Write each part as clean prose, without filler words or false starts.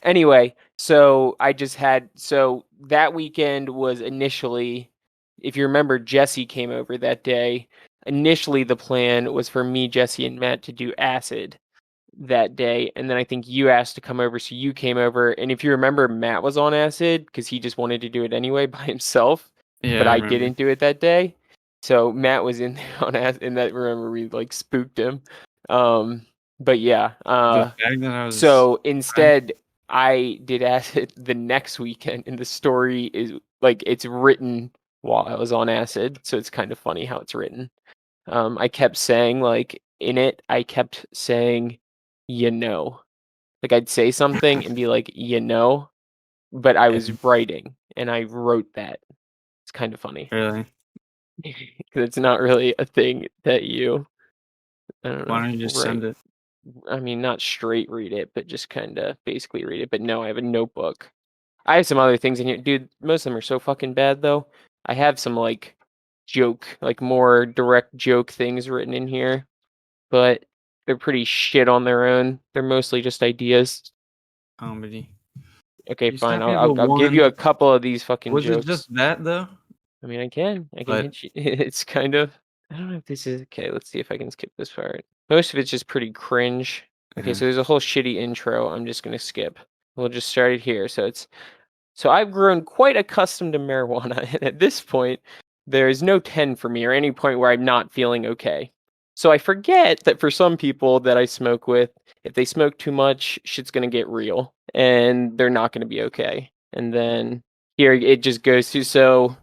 Anyway, so that weekend was initially, if you remember, Jesse came over that day. Initially, the plan was for me, Jesse, and Matt to do acid that day, and then I think you asked to come over, so you came over. And if you remember, Matt was on acid because he just wanted to do it anyway by himself, Yeah, but I I remember. didn't do it that day. So Matt was in there on acid, and that remember we like spooked him. But yeah, The fact that I was so high. instead I did acid the next weekend, and the story is like it's written while I was on acid, so it's kind of funny how it's written. I kept saying like in it, I kept saying, like I'd say something and be like, but I was And writing and I wrote that. It's kind of funny really, because it's not really a thing that I don't why know, don't you just write. send it? I mean, not straight read it, but just kind of basically read it. But no, I have a notebook. I have some other things in here. Dude, most of them are so fucking bad, though. I have some, like, more direct joke things written in here, but they're pretty shit on their own. They're mostly just ideas. Comedy. Okay, You fine. sent me the I'll give you a one. couple of these fucking Was it jokes. just that though? I mean, I can. I can But hit you. It's kind of. I don't know if this is okay. Let's see if I can skip this part. Most of it's just pretty cringe. Okay, yeah. so there's a whole shitty intro. I'm just gonna skip. We'll just start it here. So I've grown quite accustomed to marijuana, and at this point, there is no 10 for me or any point where I'm not feeling okay. So I forget that for some people that I smoke with, if they smoke too much, shit's gonna get real, and they're not gonna be okay. And then here it just goes to so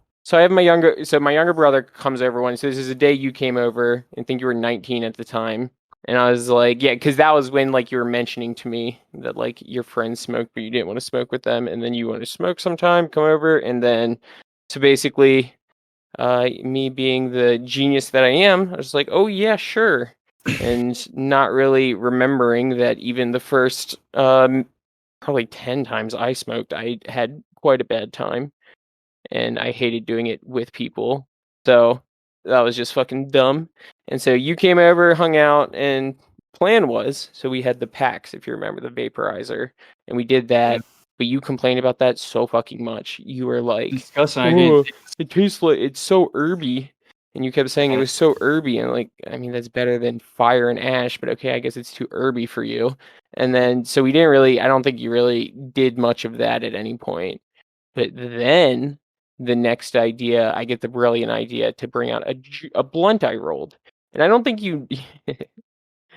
my younger brother comes over one. So this is a day you came over. I think you were 19 at the time. And I was like, yeah, because that was when like you were mentioning to me that like your friends smoked, but you didn't want to smoke with them, and then you want to smoke sometime, come over, and then so basically, me being the genius that I am, I was like, oh yeah, sure, and not really remembering that even the first probably 10 times I smoked, I had quite a bad time and I hated doing it with people. So that was just fucking dumb. And so you came over, hung out, and plan was so we had the packs, if you remember the vaporizer, and we did Yeah. that. But you complained about that so fucking much. You were like, Disgusting. I can't "Oh, taste it tastes like it's so herby," and you kept saying it that. was so herby, and like, I mean, that's better than fire and ash, but okay, I guess it's too herby for you. And then so we didn't really. I don't think you really did much of that at any point. But then the next idea, I get the brilliant idea to bring out a blunt I rolled. And I don't think you I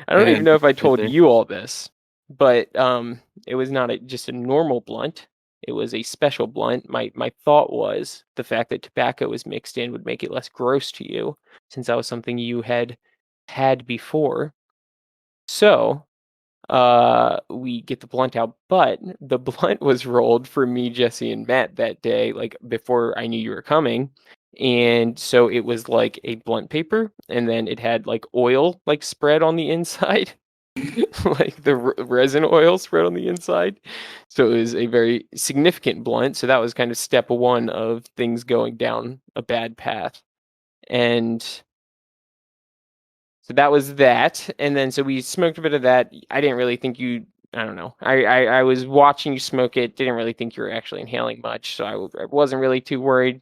I don't even didn't know if I get told there. you all this, but it was not just a normal blunt. It was a special blunt. My thought was the fact that tobacco was mixed in would make it less gross to you, since that was something you had before. So we get the blunt out, but the blunt was rolled for me, Jesse, and Matt that day, like before I knew you were coming. And so it was like a blunt paper, and then it had like oil like spread on the inside, like the resin oil spread on the inside. So it was a very significant blunt. So that was kind of step one of things going down a bad path. And so that was that, and then so we smoked a bit of that. I didn't really think you. I don't know. I was watching you smoke it. Didn't really think you were actually inhaling much, so I wasn't really too worried.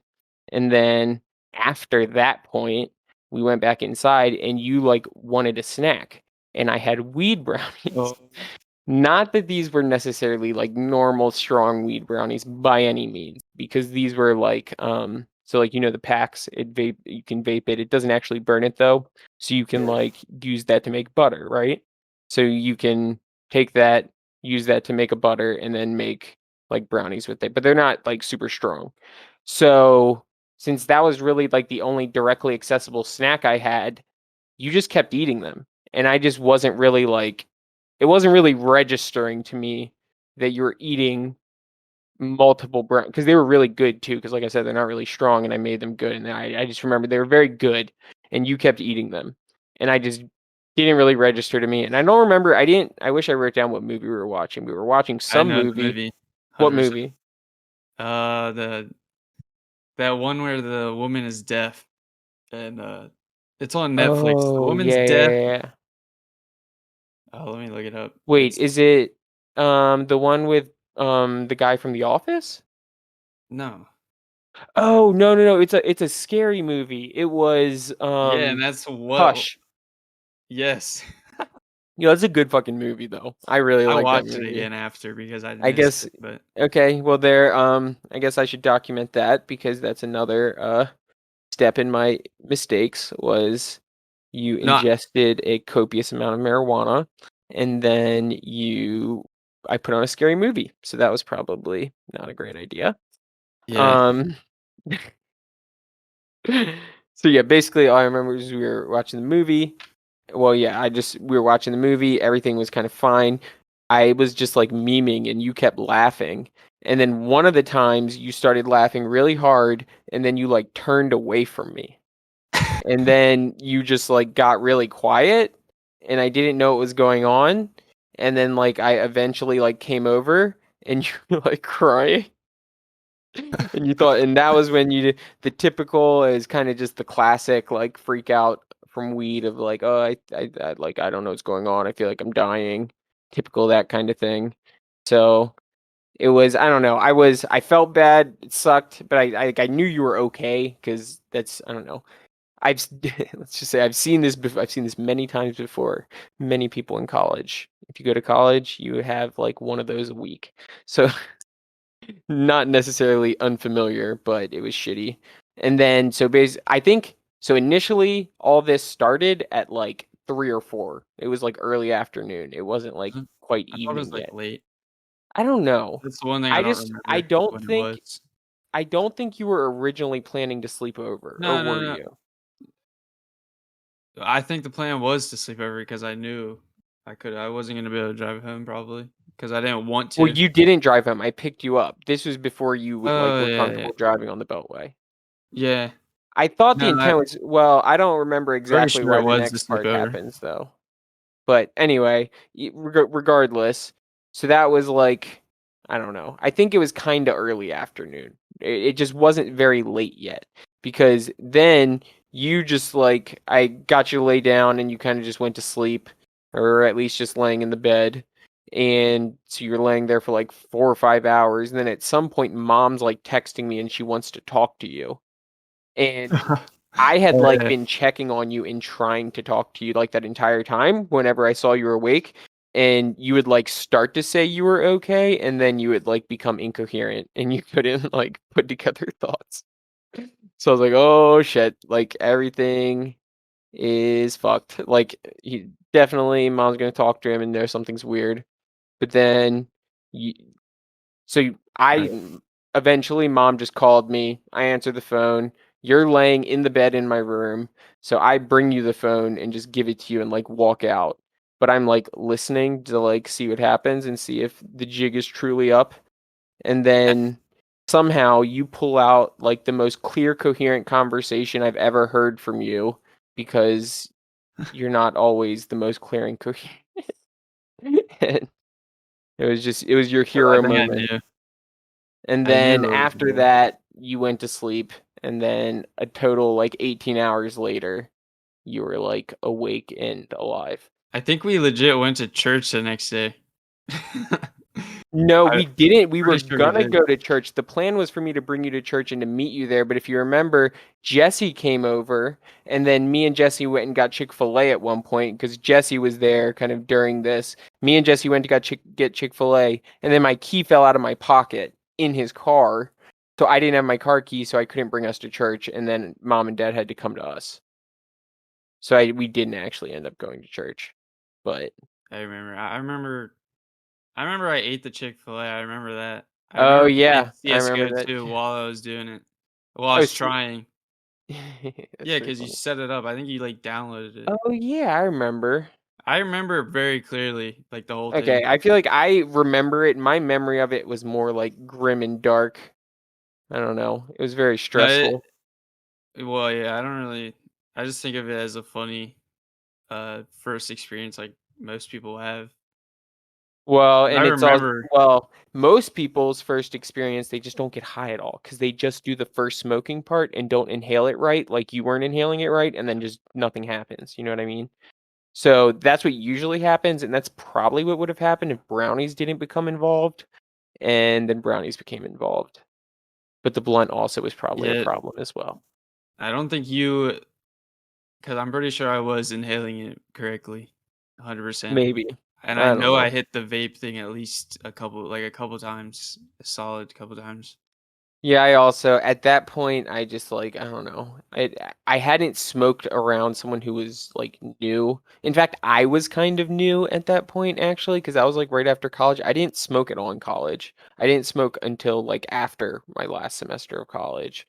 And then after that point, we went back inside, and you like wanted a snack, and I had weed brownies. Oh, Not that these were necessarily like normal strong weed brownies by any means, because these were like so like the packs, you can vape it. It doesn't actually burn it though. So you can like use that to make butter, right? So you can take that, use that to make a butter and then make like brownies with it, but they're not like super strong. So since that was really like the only directly accessible snack I had, you just kept eating them. And I just wasn't really like it wasn't really registering to me that you were eating multiple brown because they were really good too. Because like I said, they're not really strong, and I made them good. And I just remember they were very good, and you kept eating them, and I just didn't really register to me. And I don't remember. I didn't. I wish I wrote down what movie we were watching. We were watching I some know the movie. movie. What 100%. movie? The that one where the woman is deaf and it's on Netflix. The Oh woman's yeah, yeah, deaf. yeah, yeah. Oh, let me look it up. Wait, It's is it the one with The guy from The Office? No. Oh, no. It's a scary movie. It was Yeah, and that's what. Hush. Yes. Yeah, that's a good fucking movie though. I really I like that watched it movie. again after because I I missed guess it, but okay, well there I guess I should document that because that's another step in my mistakes was you no, ingested a copious amount of marijuana and then I put on a scary movie. So that was probably not a great idea. yeah. Um so yeah, basically all I remember is we were watching the movie. Well, yeah, we were watching the movie, everything was kind of fine. I was just like memeing and you kept laughing. And then one of the times you started laughing really hard and then you like turned away from me. And then you just like got really quiet and I didn't know what was going on. And then like I eventually like came over and you were like crying. And you thought, and that was when the typical is kind of just the classic like freak out from weed of like, oh, I like I don't know what's going on. I feel like I'm dying. Typical that kind of thing. So it was, I don't know. I felt bad. It sucked, but I knew you were okay because that's, I don't know. Let's just say I've seen this before. I've seen this many times before. Many people in college. If you go to college, you have like one of those a week. So not necessarily unfamiliar, but it was shitty. And then so I think so initially all this started at like 3 or 4. It was like early afternoon. It wasn't like Mhm. quite I thought it was evening like yet. late. I don't know. That's the one thing I I don't just remember when it was. I don't think you were originally planning to sleep over, or No, no, were no. you? I think the plan was to sleep over because I knew I wasn't gonna be able to drive home probably because I didn't want Well, to. you didn't drive home. I picked you up. This was before you like Oh were yeah, yeah, comfortable driving on the Beltway. yeah. I thought the No, intent was well, I don't remember pretty exactly sure why it the was to next sleep part over. happens though. But anyway, regardless, so that was like, I don't know. I think it was kind of early afternoon. It just wasn't very late yet because then you just like, I got you to lay down and you kind of just went to sleep or at least just laying in the bed. And so you're laying there for like 4 or 5 hours. And then at some point, mom's like texting me and she wants to talk to you. And I had like Yeah. been checking on you and trying to talk to you like that entire time whenever I saw you were awake and you would like start to say you were okay and then you would like become incoherent and you couldn't like put together thoughts. So I was like, "Oh shit, like everything is fucked." Like he definitely mom's going to talk to him and there's something's weird. But then you, I eventually mom just called me. I answered the phone. You're laying in the bed in my room. So I bring you the phone and just give it to you and like walk out. But I'm like listening to like see what happens and see if the jig is truly up. And then somehow you pull out like the most clear, coherent conversation I've ever heard from you because you're not always the most clear and coherent. And it was your I hero think I moment. knew. And I knew then it was after there. that, you went to sleep. And then a total like 18 hours later, you were like awake and alive. I think we legit went to church the next day. No, I'm we didn't. We were pretty sure we gonna did. go to church. The plan was for me to bring you to church and to meet you there. But if you remember, Jesse came over, and then me and Jesse went and got Chick-fil-A at one point because Jesse was there kind of during this. Me and Jesse went to get Chick-fil-A, and then my key fell out of my pocket in his car. So I didn't have my car key, so I couldn't bring us to church. And then mom and dad had to come to us. So we didn't actually end up going to church. But I remember. I remember I ate the Chick-fil-A, I remember that. I oh remember playing yeah, I remember CS:GO that. too while I was doing it. While I Oh, was see, trying. that's Yeah, pretty because you funny. set it up. I think you, like, downloaded it. Oh yeah, I remember. I remember very clearly, like, the whole Okay, thing. I feel like I remember it. My memory of it was more like grim and dark. I don't know. It was very No, it stressful. well, yeah, I don't really I just think of it as a funny, first experience like most people have. Well, 'Cause I and it's all remember well, most people's first experience, they just don't get high at all because they just do the first smoking part and don't inhale it right, like you weren't inhaling it right, and then just nothing happens. You know what I mean? So that's what usually happens, and that's probably what would have happened if brownies didn't become involved. and then brownies became involved. But the blunt also was probably a Yeah, problem as well. I don't think you, because I'm pretty sure I was inhaling it correctly, 100%. Maybe. And I I don't know I know. hit the vape thing at least a couple times, a solid couple times. Yeah, I also at that point I just like I don't know. I hadn't smoked around someone who was like new. In fact, I was kind of new at that point actually because I was like right after college. I didn't smoke at all in college. I didn't smoke until like after my last semester of college.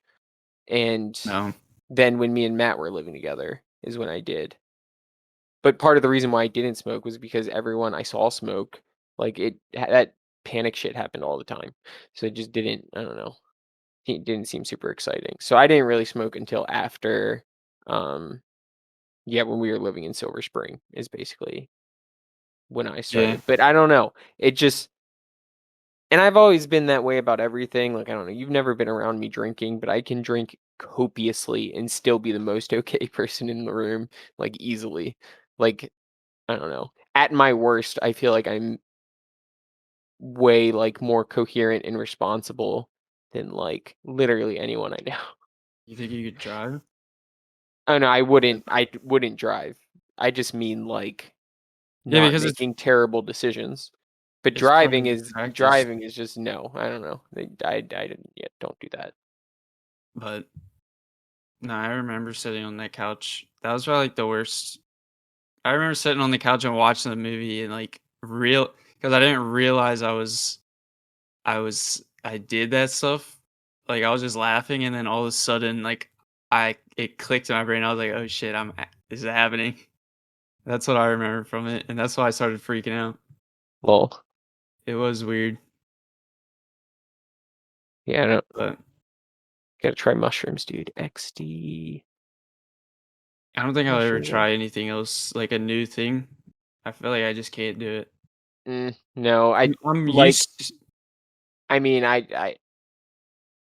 And No. then when me and Matt were living together is when I did. But part of the reason why I didn't smoke was because everyone I saw smoke, like that panic shit happened all the time. So it just didn't, I don't know. It didn't seem super exciting. So I didn't really smoke until after, um, yeah, when we were living in Silver Spring is basically when I Yeah. started. But I don't know. It just, and I've always been that way about everything. Like, I don't know. You've never been around me drinking, but I can drink copiously and still be the most okay person in the room, like easily. Like, I don't know. At my worst, I feel like I'm way like more coherent and responsible than like literally anyone I know. You think you could drive? Oh no, Like, I wouldn't drive. I just mean like yeah, not because making terrible decisions. But it's part of the practice. driving is just no. I don't know. I didn't yet. Don't do that. But no, I remember sitting on that couch. That was probably like the worst. I remember sitting on the couch and watching the movie and like real because I didn't realize I did that stuff. Like I was just laughing and then all of a sudden like I it clicked in my brain. I was like, "Oh shit, this is happening." That's what I remember from it, and that's why I started freaking out. Well, It was weird, yeah, I don't but gotta try mushrooms, dude. XD I don't think I'll ever mushrooms. try anything else like a new thing. I feel like I just can't do it. No, I I'm like. used I mean, I I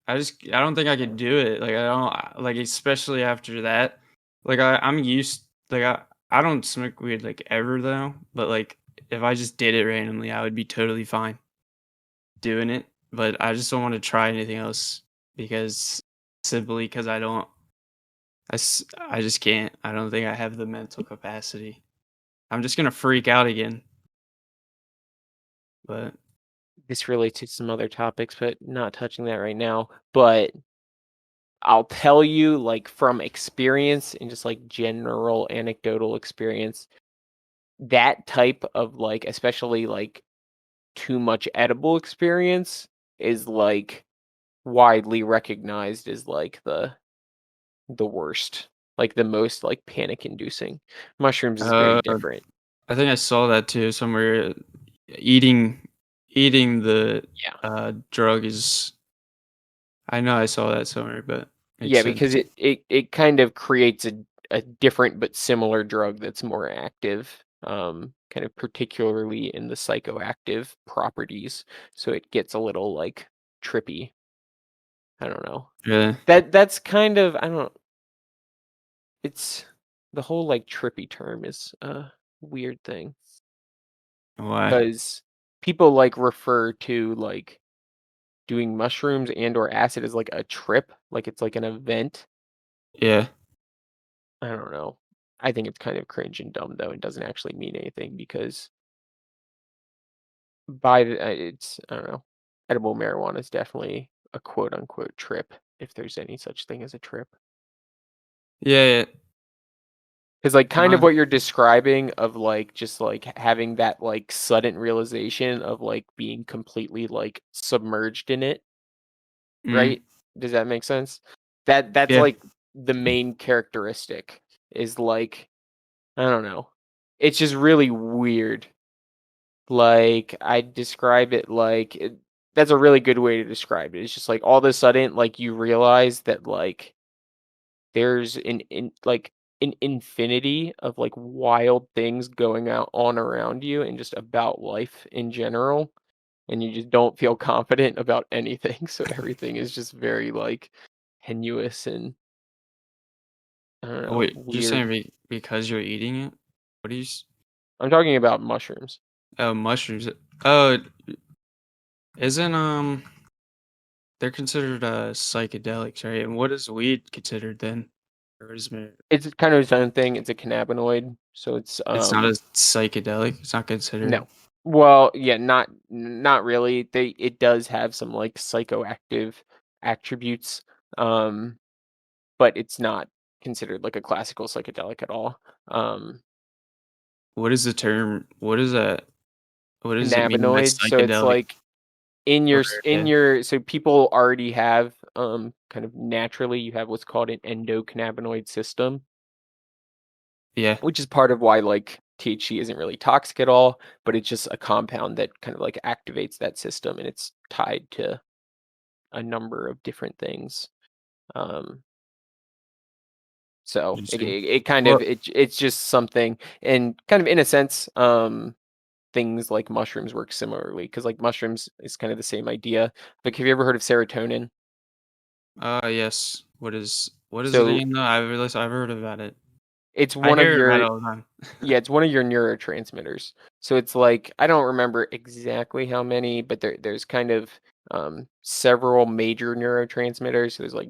don't think I could do it. Like I don't like especially after that. Like I'm used like I don't smoke weed like ever though, but like if I just did it randomly, I would be totally fine doing it. But I just don't want to try anything else because simply because I just can't. I don't think I have the mental capacity. I'm just gonna freak out again. But this relates to some other topics, but not touching that right now. But I'll tell you, like from experience and just like general anecdotal experience, that type of like, especially like too much edible experience is like widely recognized as like the worst, like the most like panic inducing. Mushrooms is very uh, different. I think I saw that too somewhere. Eating eating the Yeah. drug is. I know I saw that somewhere, but makes Yeah, because sense. it kind of creates a different but similar drug that's more active, kind of particularly in the psychoactive properties. So it gets a little like trippy. I don't know. Yeah. That's kind of I don't it's the whole like trippy term is a weird thing Why? because people like refer to like doing mushrooms and or acid as like a trip, like it's like an event. Yeah. I don't know. I think it's kind of cringe and dumb though. It doesn't actually mean anything because it's I don't know. Edible marijuana is definitely a quote unquote trip if there's any such thing as a trip. Yeah, yeah. Because like kind of My what you're describing of like just like having that like sudden realization of like being completely like submerged in it, mm, right? Does that make sense? That's yeah. like the main characteristic is like I don't know. It's just really weird. Like, I describe it like that's a really good way to describe it. It's just like all of a sudden, like you realize that like there's an infinity of like wild things going out on around you and just about life in general, and you just don't feel confident about anything. So everything is just very like tenuous and I don't Oh, know, wait, you're weird. saying because you're eating it? What are you I'm talking about mushrooms. oh, mushrooms. Oh, Isn't they're considered psychedelics, right? And what is weed considered then? Or is it, It's kind of its own thing. It's a cannabinoid, so it's it's not a psychedelic. It's not no. considered. Well, yeah, not really. It does have some like psychoactive attributes, um, but it's not considered like a classical psychedelic at all. Um, What is the term? What is that? What does it mean by Cannabinoid, so it's psychedelic? like in your Or yeah, so people already have kind of naturally you have what's called an endocannabinoid system, yeah, which is part of why like THC isn't really toxic at all, but it's just a compound that kind of like activates that system and it's tied to a number of different things. Um, so interesting. it kind of Well, it's just something and kind of in a sense, things like mushrooms work similarly because like mushrooms is kind of the same idea. Like have you ever heard of serotonin? yes. What is it So again? No, I've heard about it. it's I one of hear about your it all the time. yeah, it's one of your neurotransmitters. So it's like I don't remember exactly how many, but there's kind of several major neurotransmitters. So there's like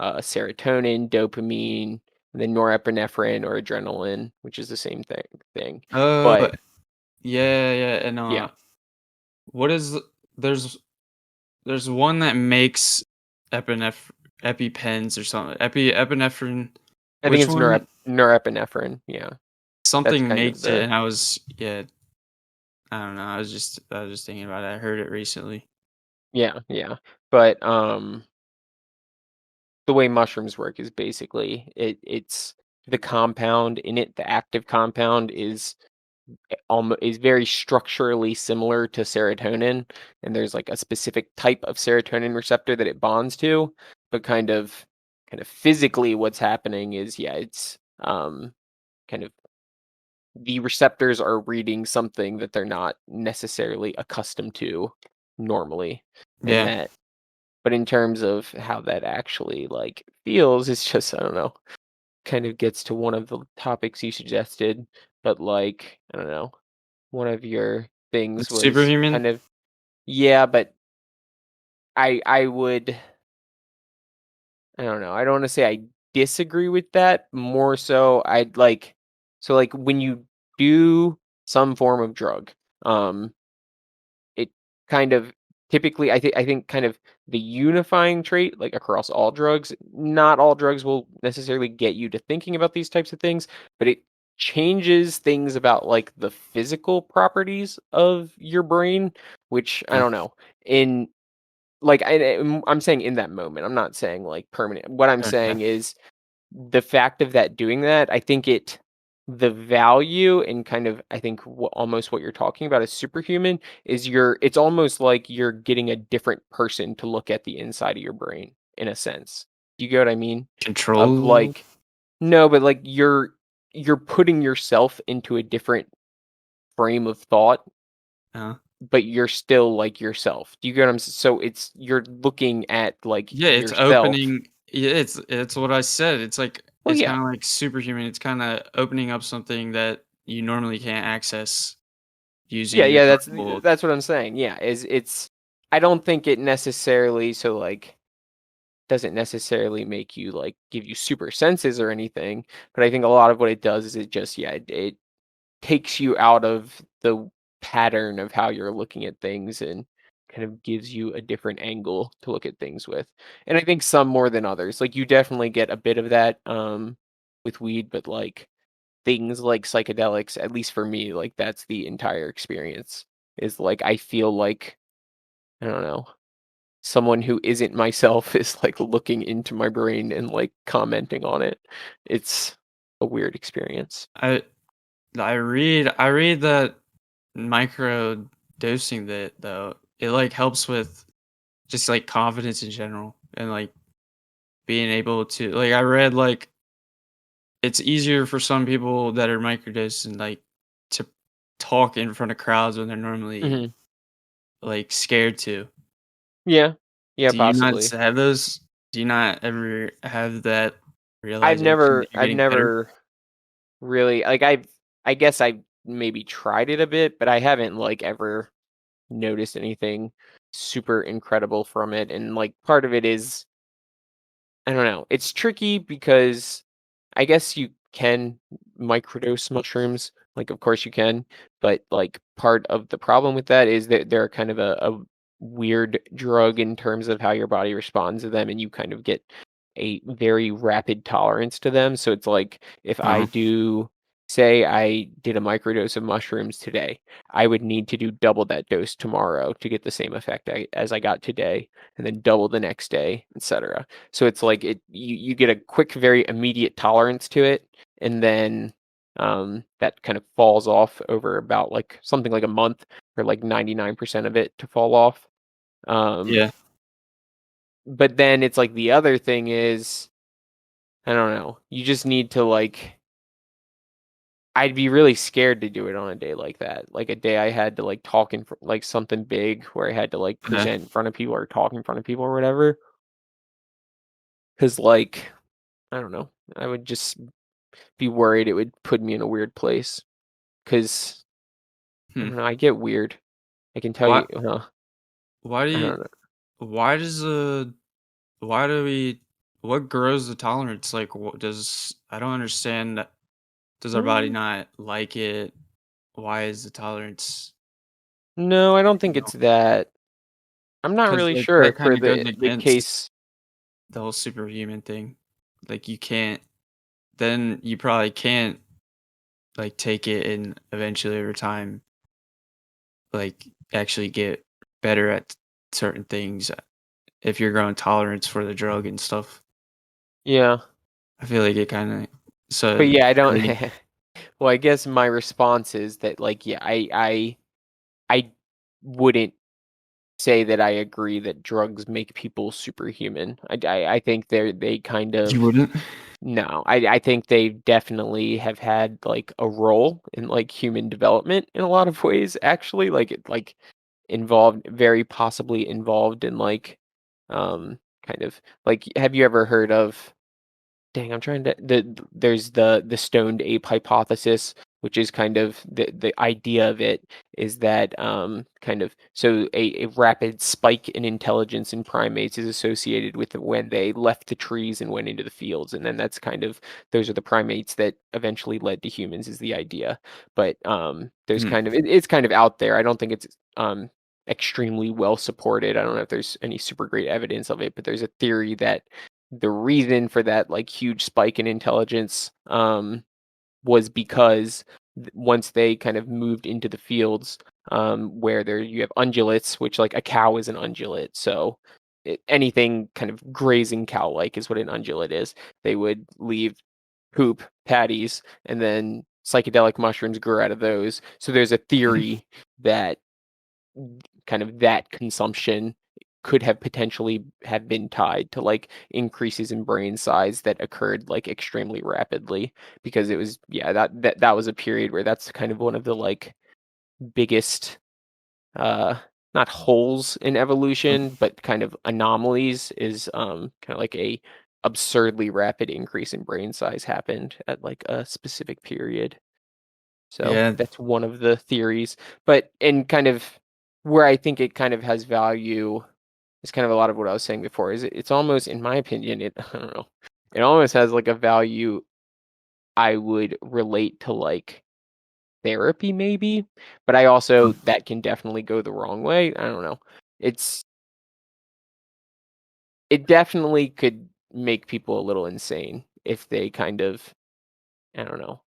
serotonin, dopamine, and then norepinephrine or adrenaline, which is the same thing. Uh, But yeah, yeah, and yeah, what is there's there's one that makes epineph EpiPens or something. Epinephrine. I think Which it's one? norepinephrine. Yeah, that's Something kind of makes it, the and I was yeah. I don't know. I was just thinking about it. I heard it recently. yeah, yeah. But the way mushrooms work is basically it's the compound in it, the active compound is very structurally similar to serotonin, and there's like a specific type of serotonin receptor that it bonds to, but kind of physically what's happening is yeah, it's kind of the receptors are reading something that they're not necessarily accustomed to normally, and Yeah, that but in terms of how that actually like feels, it's just I don't know, kind of gets to one of the topics you suggested, but like I don't know, one of your things it's was superhuman. kind of yeah, but I would I don't know. I don't want to say I disagree with that. More so, I'd like so like when you do some form of drug, um, it kind of typically I think kind of the unifying trait like across all drugs, not all drugs will necessarily get you to thinking about these types of things, but it changes things about like the physical properties of your brain, which I Uh, don't know. In like I'm saying in that moment. I'm not saying like permanent. What I'm okay. saying is the fact of that doing that, I think the value and kind of I think almost what you're talking about is superhuman is it's almost like you're getting a different person to look at the inside of your brain in a sense. Do you get what I mean? Of Control. like no, but like you're putting yourself into a different frame of thought, Uh, but you're still like yourself. Do you get what so it's you're looking at like yeah, it's yourself. opening. Yeah, it's what I said. It's like Well, it's yeah. kind of like superhuman. It's kind of opening up something that you normally can't access Yeah, using your yeah, normal. that's what I'm saying. Yeah, is it's I don't think it necessarily so like doesn't necessarily make you like give you super senses or anything, but I think a lot of what it does is it just yeah, it takes you out of the pattern of how you're looking at things and kind of gives you a different angle to look at things with. And I think some more than others. Like you definitely get a bit of that with weed, but like things like psychedelics, at least for me, like that's the entire experience. Is like I feel like I don't know, someone who isn't myself is like looking into my brain and like commenting on it. It's a weird experience. I I read that micro dosing that though it like helps with just like confidence in general and like being able to like I read like it's easier for some people that are microdosing like to talk in front of crowds when they're normally Hmm. like scared to. Yeah. Yeah, Do you not possibly. have those? Do you not ever have that I've realization that never you're I've getting better? never really like I guess I maybe tried it a bit, but I haven't like ever noticed anything super incredible from it, and like part of it is, I don't know, it's tricky because I guess you can microdose mushrooms, like of course you can, but like part of the problem with that is that they're kind of a weird drug in terms of how your body responds to them, and you kind of get a very rapid tolerance to them. So it's like if I Oh, do, say I did a microdose of mushrooms today, I would need to do double that dose tomorrow to get the same effect as I got today, and then double the next day, etc. So it's like you get a quick, very immediate tolerance to it, and then that kind of falls off over about like something like a month for like 99% of it to fall off. Um, yeah. but then it's like the other thing is, I don't know, you just need to like, I'd be really scared to do it on a day like that. Like a day I had to like talk like something big where I had to like Yeah. present in front of people or talk in front of people or whatever. Cause like, I don't know, I would just be worried it would put me in a weird place. Cause I Hmm. don't know, I get weird. I can tell Why? you, Why do I you? don't know. Why does Why do we? What grows the tolerance? Like, what does? I don't understand. Does our body Mm, not like it? Why is the tolerance? no, I don't think You it's know, that. I'm not because really like sure that for kind of goes the against case. the whole superhuman thing. Like, you can't. Then you probably can't like take it and eventually over time like actually get better at certain things if you're growing tolerance for the drug and stuff. Yeah. I feel like it kind of But so yeah, I don't. I mean, Well, I guess my response is that like, yeah, I wouldn't say that I agree that drugs make people superhuman. I think they kind you of, wouldn't. no, I think they definitely have had like a role in like human development in a lot of ways, actually. Like it like involved, very possibly involved in like kind of like, have you ever heard of, dang, I'm trying to, there's the stoned ape hypothesis, which is kind of the idea of it is that kind of, so a rapid spike in intelligence in primates is associated with when they left the trees and went into the fields, and then that's kind of, those are the primates that eventually led to humans is the idea. But there's Hmm. kind of, it's kind of out there. I don't think it's extremely well supported. I don't know if there's any super great evidence of it, but there's a theory that the reason for that like huge spike in intelligence was because once they kind of moved into the fields, where there you have ungulates, which like a cow is an ungulate, so anything kind of grazing cow like is what an ungulate is. They would leave poop patties, and then psychedelic mushrooms grew out of those. So there's a Mhm. theory that kind of that consumption could have potentially have been tied to like increases in brain size that occurred like extremely rapidly, because it was, yeah, that was a period where that's kind of one of the like biggest uh not holes in evolution but kind of anomalies is kind of like a absurdly rapid increase in brain size happened at like a specific period. So Yeah, that's one of the theories. But in kind of where I think it kind of has value is kind of a lot of what I was saying before. Is it's almost, in my opinion, it I don't know, it almost has like a value I would relate to like therapy maybe, but I also, that can definitely go the wrong way. I don't know. It's, it definitely could make people a little insane if they kind of, I don't know,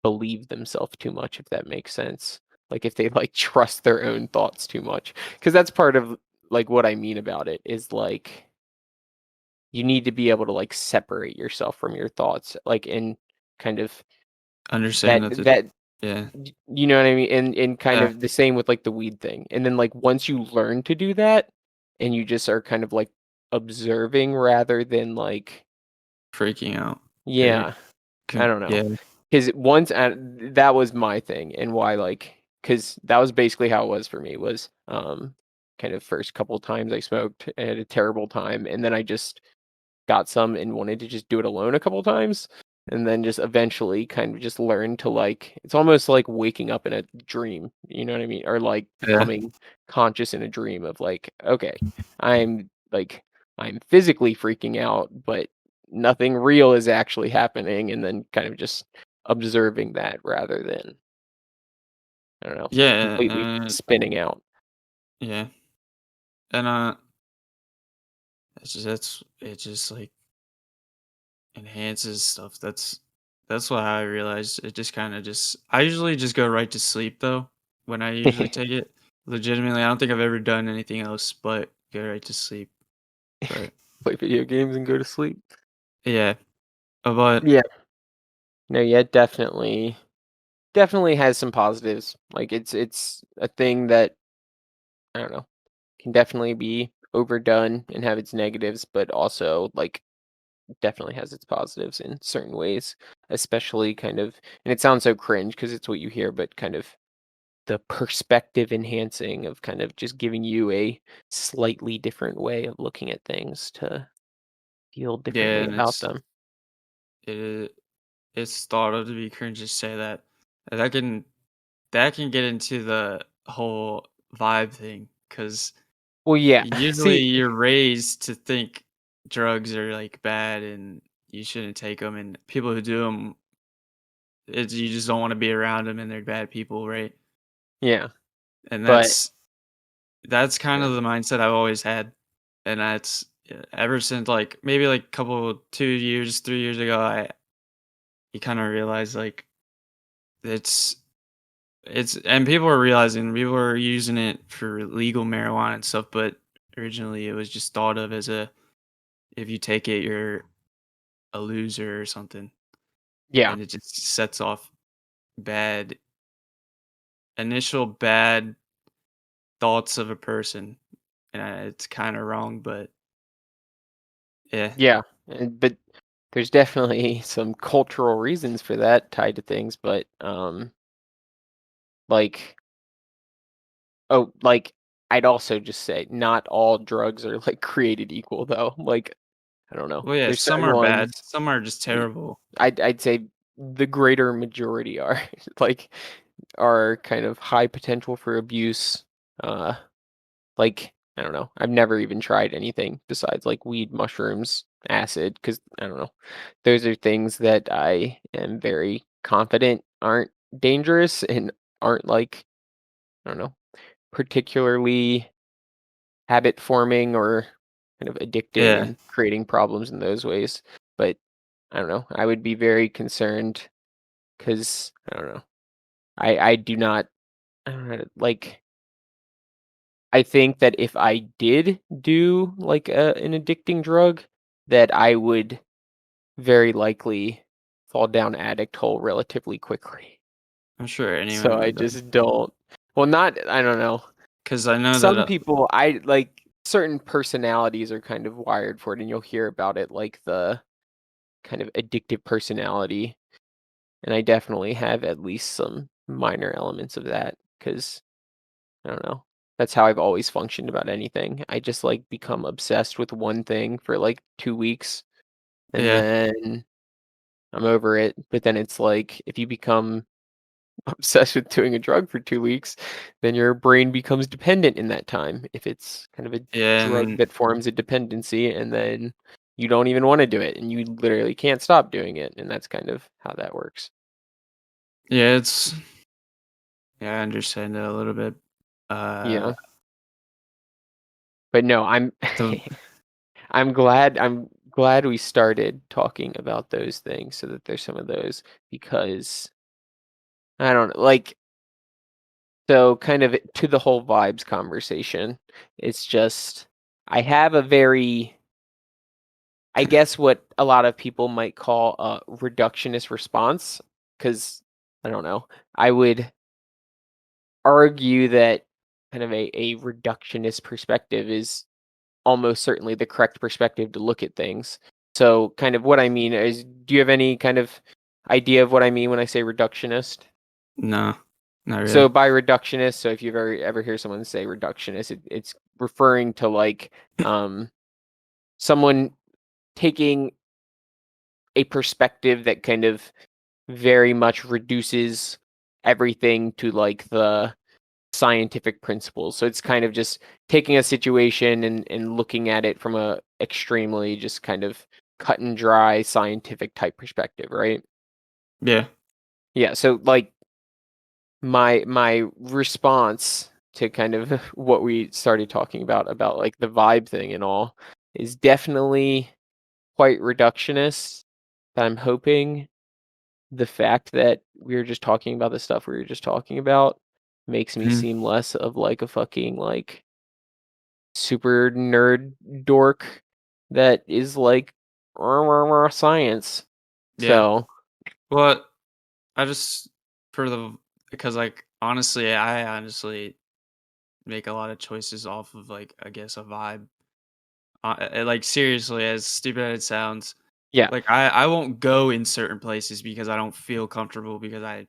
believe themselves too much, if that makes sense. Like if they like trust their own thoughts too much. Because that's part of like what I mean about it is like you need to be able to like separate yourself from your thoughts. Like in kind of understand that that. Yeah, you know what I mean? And kind yeah, of the same with like the weed thing. And then like once you learn to do that and you just are kind of like observing rather than like, freaking out. Or yeah, I don't know. yeah, 'Cause once that was my thing and why, like, cause that was basically how it was for me was, kind of first couple times I smoked, I had a terrible time, and then I just got some and wanted to just do it alone a couple times. and then just eventually kind of just learn to like it's almost like waking up in a dream, you know what I mean? Or like Yeah. becoming conscious in a dream of like, okay, I'm like I'm physically freaking out, but nothing real is actually happening, and then kind of just observing that rather than I don't know, Yeah, completely spinning out. yeah, and it just like enhances stuff. That's what I realized. It just kind of just I usually just go right to sleep though when I usually take it. Legitimately, I don't think I've ever done anything else but go right to sleep. But Play video games and go to sleep. yeah, but Yeah. No, yeah, definitely has some positives. Like it's a thing that I don't know, can definitely be overdone and have its negatives, but also like definitely has its positives in certain ways, especially kind of and it sounds so cringe because it's what you hear, but kind of the perspective enhancing of kind of just giving you a slightly different way of looking at things to feel yeah, differently and about them. it it's thought of to be cringe to say that. And that can get into the whole vibe thing because Well, yeah. usually See, you're raised to think drugs are like bad and you shouldn't take them, and people who do them, it's you just don't want to be around them and they're bad people, right? yeah, And but that's kind yeah, of the mindset I've always had, and that's ever since like maybe like couple 2 years, 3 years ago, I you kind of realize like it's and people are using it for legal marijuana and stuff, but originally it was just thought of as a if you take it, you're a loser or something, yeah, and it just sets off bad initial bad thoughts of a person, and it's kind of wrong, but yeah, yeah, but there's definitely some cultural reasons for that tied to things, but like oh, like I'd also just say not all drugs are like created equal though. Like I don't know. well, yeah, There's some certain are bad, ones some are just y- terrible. I'd say the greater majority are like are kind of high potential for abuse. Uh like I don't know. I've never even tried anything besides like weed, mushrooms, acid cuz I don't know. Those are things that I am very confident aren't dangerous and aren't like I don't know, particularly habit forming or kind of addicting Yeah, and creating problems in those ways. But I don't know. I would be very concerned because I don't know. I do not I don't know, like I think that if I did do like an addicting drug, that I would very likely fall down addict hole relatively quickly. I'm sure So anyone I would though, just don't. Well, not I don't know. because I know that Some people I like certain personalities are kind of wired for it, and you'll hear about it like the kind of addictive personality. And I definitely have at least some minor elements of that because I don't know. That's how I've always functioned about anything. I just like become obsessed with one thing for like 2 weeks and yeah, then I'm over it. But then it's like if you become obsessed with doing a drug for 2 weeks, then your brain becomes dependent in that time. If it's kind of a yeah, and drug then that forms a dependency, and then you don't even want to do it, and you literally can't stop doing it, and that's kind of how that works. yeah, it's yeah, I understand that a little bit. Uh, Yeah, but no, the I'm glad we started talking about those things so that there's some of those because I don't know, like so kind of to the whole vibes conversation. It's just I have a very I guess what a lot of people might call a reductionist response, because I don't know. I would argue that kind of a reductionist perspective is almost certainly the correct perspective to look at things. So, kind of what I mean is, do you have any kind of idea of what I mean when I say reductionist? no, not So, really. by reductionist, so if you've ever hear someone say reductionist, it's referring to like someone taking a perspective that kind of very much reduces everything to like the scientific principles. So it's kind of just taking a situation and looking at it from a extremely just kind of cut and dry scientific type perspective, right? Yeah. Yeah, so like my response to kind of what we started talking about like the vibe thing and all is definitely quite reductionist. I'm hoping the fact that we were just talking about the stuff we were just talking about makes me Mhm. seem less of like a fucking like super nerd dork that is like science. Yeah. So Well, I just for the because like I honestly make a lot of choices off of like I guess a vibe. Like seriously, as stupid as it sounds, yeah. like I won't go in certain places because I don't feel comfortable because I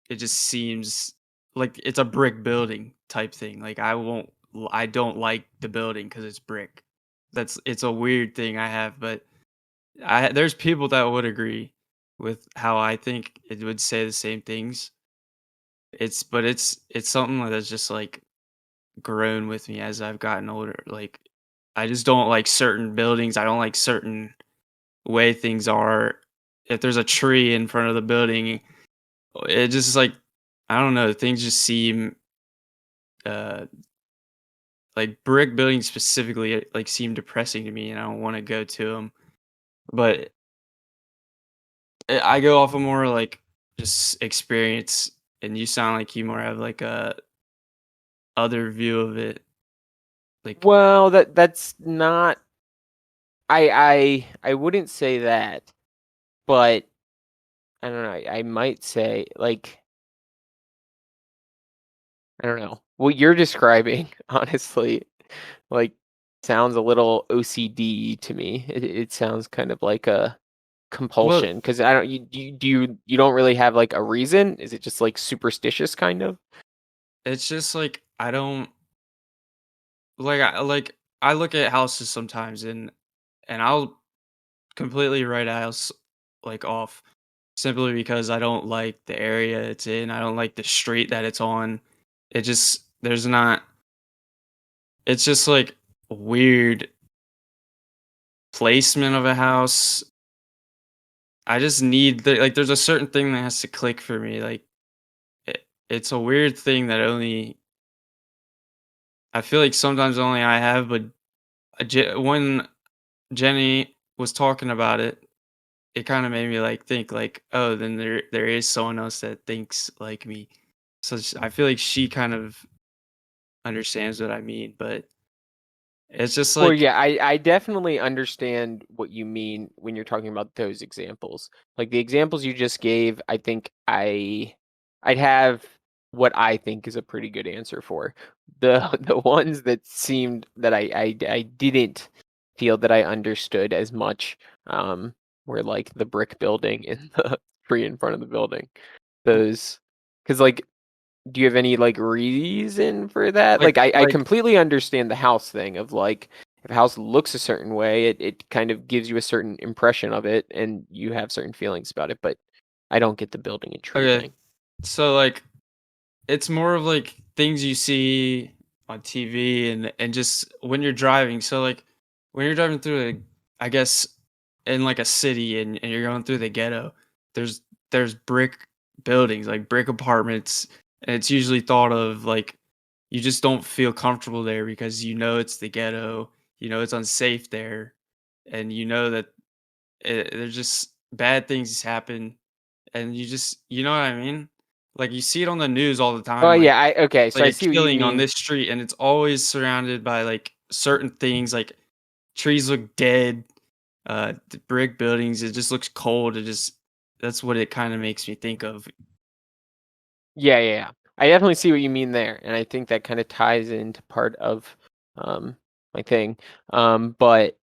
it just seems like it's a brick building type thing. Like I don't like the building because it's brick. It's a weird thing I have, but there's people that would agree with how I think it would say the same things. It's something that's just like grown with me as I've gotten older. Like I just don't like certain buildings. I don't like certain way things are. If there's a tree in front of the building, it just like I don't know, things just seem uh like brick buildings specifically like seem depressing to me and I don't want to go to them. But I go off of more like just experience and you sound like you more have like a other view of it. Like Well, that's not I wouldn't say that, but I don't know. I might say like I don't know. What you're describing, honestly, like sounds a little OCD to me. It sounds kind of like a well, compulsion because I don't you don't really have like a reason? Is it just like superstitious kind of? it's just like I don't like I look at houses sometimes and I'll completely write a house like off simply because I don't like the area it's in. I don't like the street that it's on. It just there's not it's just like weird placement of a house. I just need like there's a certain thing that has to click for me. Like it's a weird thing that only I feel like sometimes only I have, but when Jenny was talking about it, it kind of made me like think like, oh, then there is someone else that thinks like me. So I feel like she kind of understands what I mean, but it's just Well, like yeah, I definitely understand what you mean when you're talking about those examples. Like the examples you just gave, I think I'd have what I think is a pretty good answer for. The the ones that seemed that I didn't feel that I understood as much were like the brick building and the tree in front of the building. Those because like do you have any like reason for that? like Like I like completely understand the house thing of like if a house looks a certain way, it kind of gives you a certain impression of it and you have certain feelings about it, but I don't get the building and tree okay, thing. so like it's more of like things you see on TV and just when you're driving. So like when you're driving through I guess in like a city and you're going through the ghetto, there's there's brick buildings, like brick apartments, and it's usually thought of like you just don't feel comfortable there because you know it's the ghetto, you know it's unsafe there, and you know that there's just bad things happen, and you know what I mean? Like you see it on the news all the Oh time, yeah, I okay, so like I a see what you killing on mean. this street, and it's always surrounded by like certain things, like trees look dead, the brick buildings. It just looks cold. It just that's what it kind of makes me think of. Yeah, yeah, yeah. I definitely see what you mean there, and I think that kind of ties into part of um my thing. But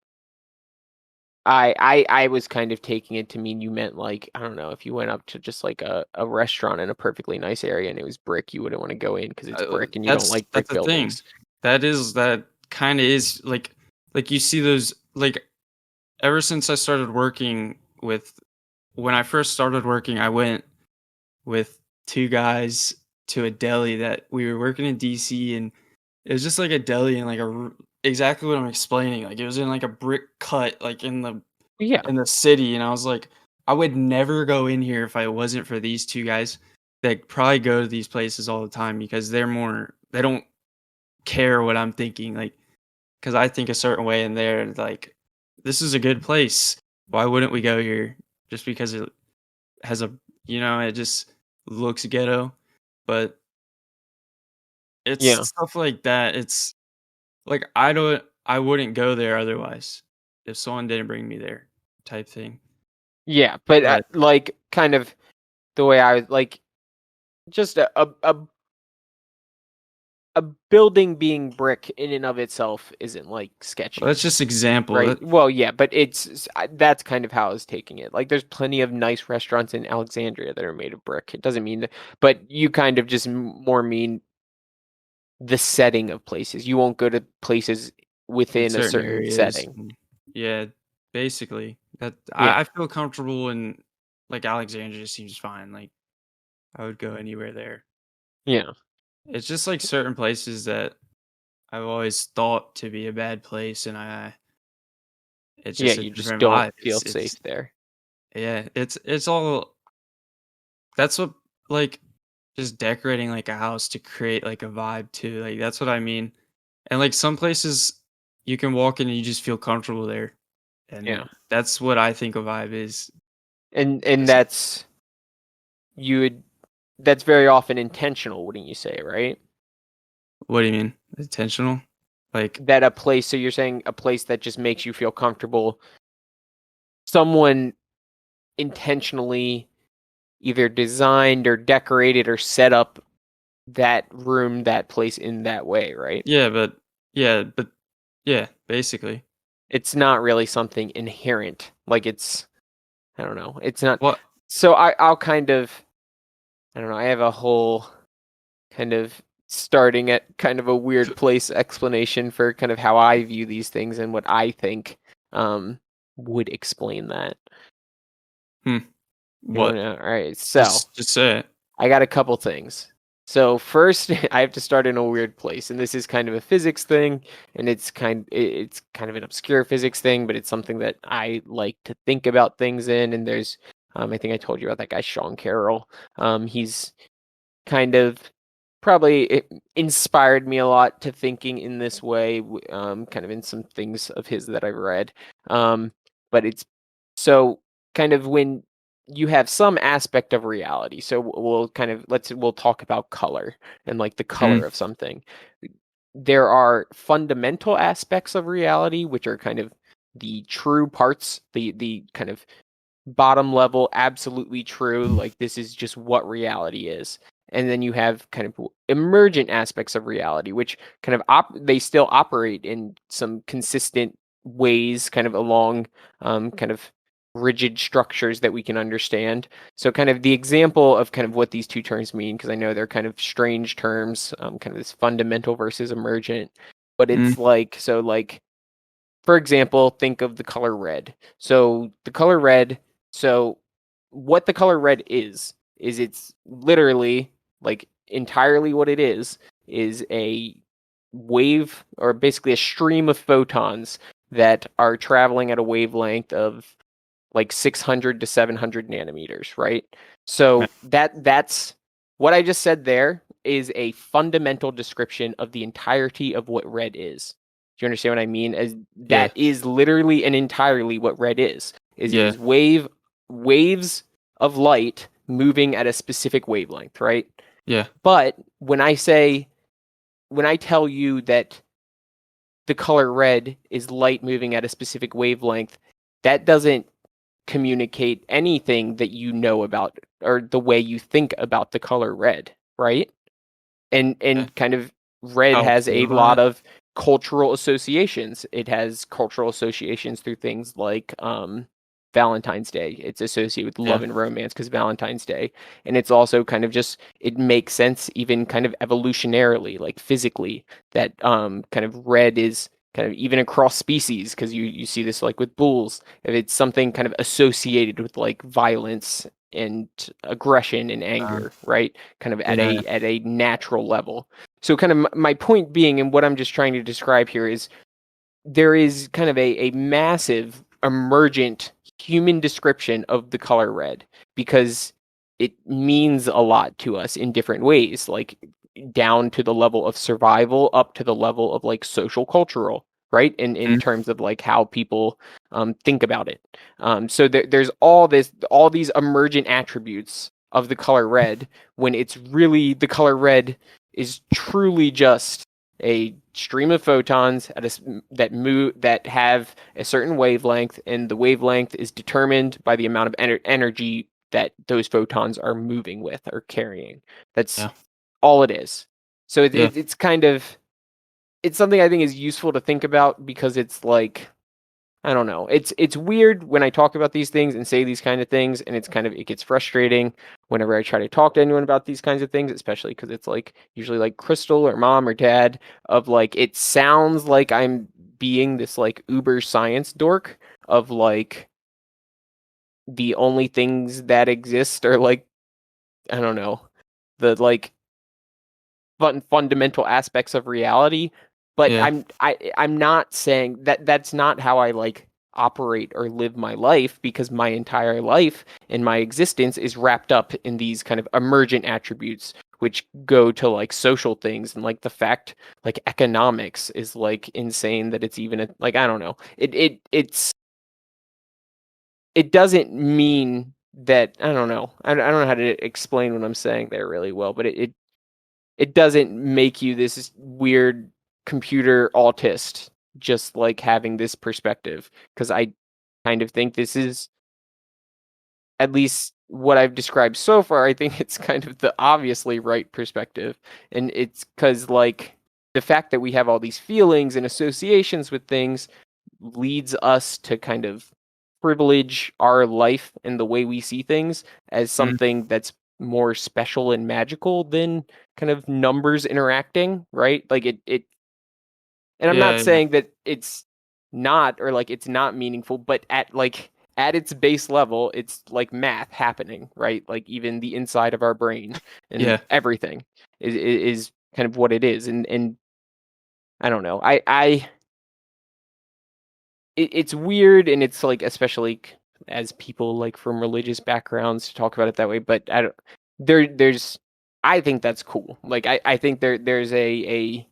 I was kind of taking it to mean you meant like, I don't know, if you went up to just like a restaurant in a perfectly nice area and it was brick, you wouldn't want to go in because it's brick and you don't like That's brick the thing. buildings. That kind of is like you see those like ever since I started working with when I first started working, I went with 2 guys to a deli that we were working in DC, and it was just like a deli and like exactly what I'm explaining. Like it was in like a brick cut, like Yeah, in the city, and I was like, I would never go in here if I wasn't for these 2 guys that probably go to these places all the time because they don't care what I'm thinking, like, because I think a certain way and they're like, "This is a good place. Why wouldn't we go here?" Just because it has it just looks ghetto, but it's yeah, stuff like that. It's like I wouldn't go there otherwise if someone didn't bring me there type thing. yeah. But But like, kind of the way I like, just a building being brick in and of itself isn't like well, sketchy, that's just example. right? Well, yeah, but that's kind of how I was taking it. Like, there's plenty of nice restaurants in Alexandria that are made of brick. It doesn't mean that, but you kind of just more mean the setting of places. You won't go to places In within a certain certain areas. setting. Yeah, basically. That Yeah, I feel comfortable in like Alexandria seems fine. Like I would go anywhere there. yeah, It's just like certain places that I've always thought to be a bad place and it's yeah. just a You just different don't vibe. feel It's safe there. yeah, it's all that's what like just decorating like a house to create like a vibe too. Like that's what I mean. And like some places you can walk in and you just feel comfortable there. Yeah, And that's what I think a vibe is. and 'Cause you would that's very often intentional, wouldn't you say, right? what do you mean? Intentional? Like That a place. So you're saying a place that just makes you feel comfortable. Someone intentionally either designed or decorated or set up that room, that place in that way, right? yeah, but yeah, basically. It's not really something inherent. Like, it's, I don't know. It's not. What So I'll kind of, I don't know. I have a whole kind of starting at kind of a weird place explanation for kind of how I view these things and what I think um would explain that. hmm, You want what? to? All right. So Just say it. I got a couple things. So first, I have to start in a weird place, and this is kind of a physics thing, and it's kind of an obscure physics thing, but it's something that I like to think about things in. And there's, I think I told you about that guy Sean Carroll. He's kind of probably it inspired me a lot to thinking in this way, kind of in some things of his that I've read. But it's so kind of when you have some aspect of reality. So we'll kind of we'll talk about color and like the Mm, color of something. There are fundamental aspects of reality, which are kind of the true parts, the kind of bottom level, absolutely true, like this is just what reality is. And then you have kind of emergent aspects of reality, which kind of they still operate in some consistent ways, kind of along kind of rigid structures that we can understand. So kind of the example of kind of what these two terms mean, because I know they're kind of strange terms, kind of this fundamental versus emergent, but mm, it's like, so like, for example, think of the color red. So the color red, so what the color red is it's literally like entirely what it is a wave, or basically a stream of photons that are traveling at a wavelength of like 600 to 700 nanometers, right? right. So that's what I just said there is a fundamental description of the entirety of what red is. Do you understand what I mean? As Yeah. that is literally and entirely what red is. Is it Yeah. is waves of light moving at a specific wavelength, right? Yeah. But when I tell you that the color red is light moving at a specific wavelength, that doesn't communicate anything that you know about or the way you think about the color red, right? And Yeah. kind of red How I has feel a about lot it. of cultural associations. It has cultural associations through things like Valentine's Day. It's associated with Yeah. love and romance because Valentine's Day. And it's also kind of just, it makes sense even kind of evolutionarily, like physically, that kind of red is kind of even across species, because you see this like with bulls, if it's something kind of associated with like violence and aggression and anger, right? Kind of at Yeah. a natural level. So kind of my point being, and what I'm just trying to describe here is there is kind of a massive emergent human description of the color red because it means a lot to us in different ways, like down to the level of survival, up to the level of like social cultural, right? In Mhm. terms of like how people think about it. So there's all these emergent attributes of the color red when it's really the color red is truly just a stream of photons that have a certain wavelength, and the wavelength is determined by the amount of energy that those photons are moving with or carrying. That's Yeah. all it is. So Yeah. it's kind of it's something I think is useful to think about because it's like I don't know. It's weird when I talk about these things and say these kind of things, and it's kind of it gets frustrating whenever I try to talk to anyone about these kinds of things, especially because it's like usually like Crystal or mom or dad of like it sounds like I'm being this like uber science dork of like the only things that exist are like I don't know the like fundamental aspects of reality, but Yeah. I'm not saying that that's not how I like operate or live my life because my entire life and my existence is wrapped up in these kind of emergent attributes which go to like social things and like the fact like economics is like insane that it's even a, like I don't know. It doesn't mean that I don't know. I don't know how to explain what I'm saying there really well, but it doesn't make you this weird computer autist just like having this perspective because I kind of think this is at least what I've described so far. I think it's kind of the obviously right perspective, and it's because like the fact that we have all these feelings and associations with things leads us to kind of privilege our life and the way we see things as Mhm. something that's more special and magical than kind of numbers interacting, right? Like it and I'm not Yeah. Yeah. saying that it's not or like it's not meaningful, but at its base level, it's like math happening, right? Like even the inside of our brain and Yeah. everything is kind of what it is. And I don't know. It's weird and it's like especially as people like from religious backgrounds to talk about it that way, but I don't there's I think that's cool. Like I think there's a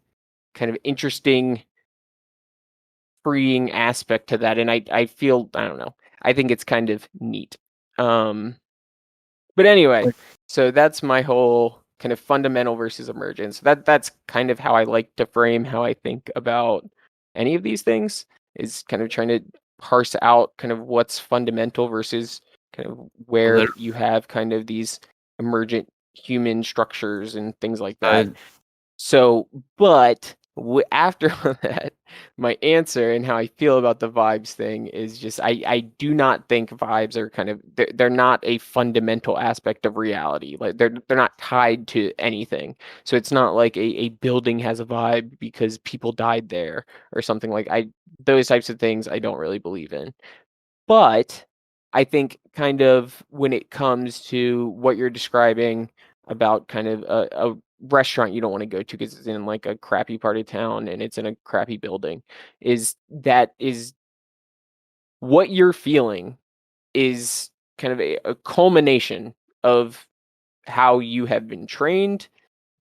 kind of interesting freeing aspect to that, and I feel I don't know. I think it's kind of neat. Um, but anyway, Like, so that's my whole kind of fundamental versus emergence. That's kind of how I like to frame how I think about any of these things. Is kind of trying to parse out kind of what's fundamental versus kind of where literally, you have kind of these emergent human structures and things like that. I, So, but after that, my answer and how I feel about the vibes thing is just I do not think vibes are kind of they're not a fundamental aspect of reality. Like they're not tied to anything. So it's not like a building has a vibe because people died there or something like I those types of things I don't really believe in. But I think kind of when it comes to what you're describing about kind of a restaurant you don't want to go to because it's in like a crappy part of town and it's in a crappy building, is what you're feeling is kind of a culmination of how you have been trained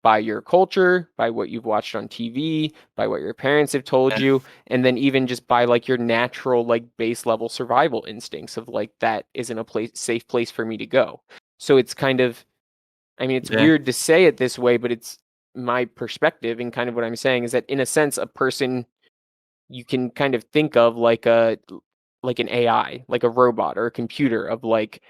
by your culture, by what you've watched on TV, by what your parents have told yeah. you, and then even just by like your natural like base level survival instincts of like that isn't a place safe place for me to go. So it's kind of I mean it's Yeah. weird to say it this way, but it's my perspective and kind of what I'm saying is that in a sense a person you can kind of think of like an AI, like a robot or a computer of like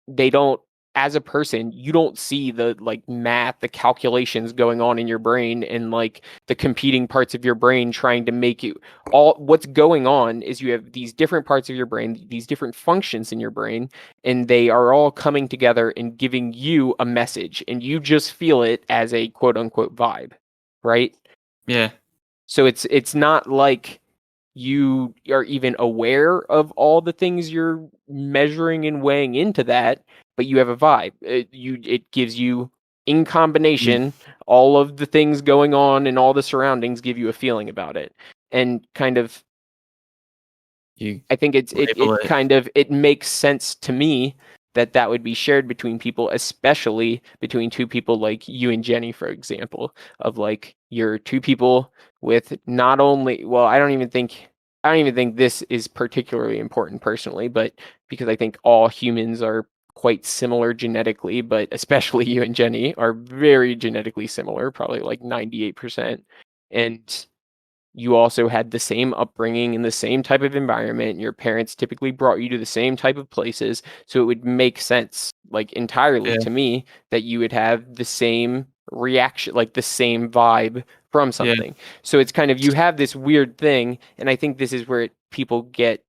they don't as a person, you don't see the like math, the calculations going on in your brain and like the competing parts of your brain trying to make you all what's going on is you have these different parts of your brain, these different functions in your brain, and they are all coming together and giving you a message and you just feel it as a quote unquote vibe, right? Yeah. So it's not like you are even aware of all the things you're measuring and weighing into that, but you have a vibe. It gives you, in You combination, all of the things going on and all the surroundings give you a feeling about it. And kind of, you I think label it. it makes sense to me that that would be shared between people, especially between two people like you and Jenny, for example, of like you're two people with not only, well, I don't even think this is particularly important personally, but because I think all humans are quite similar genetically, but especially you and Jenny are very genetically similar, probably like 98%. And you also had the same upbringing in the same type of environment. Your parents typically brought you to the same type of places. So it would make sense, like entirely Yeah, to me, that you would have the same reaction, like the same vibe from yeah, something. So it's kind of, you have this weird thing. And I think this is where people get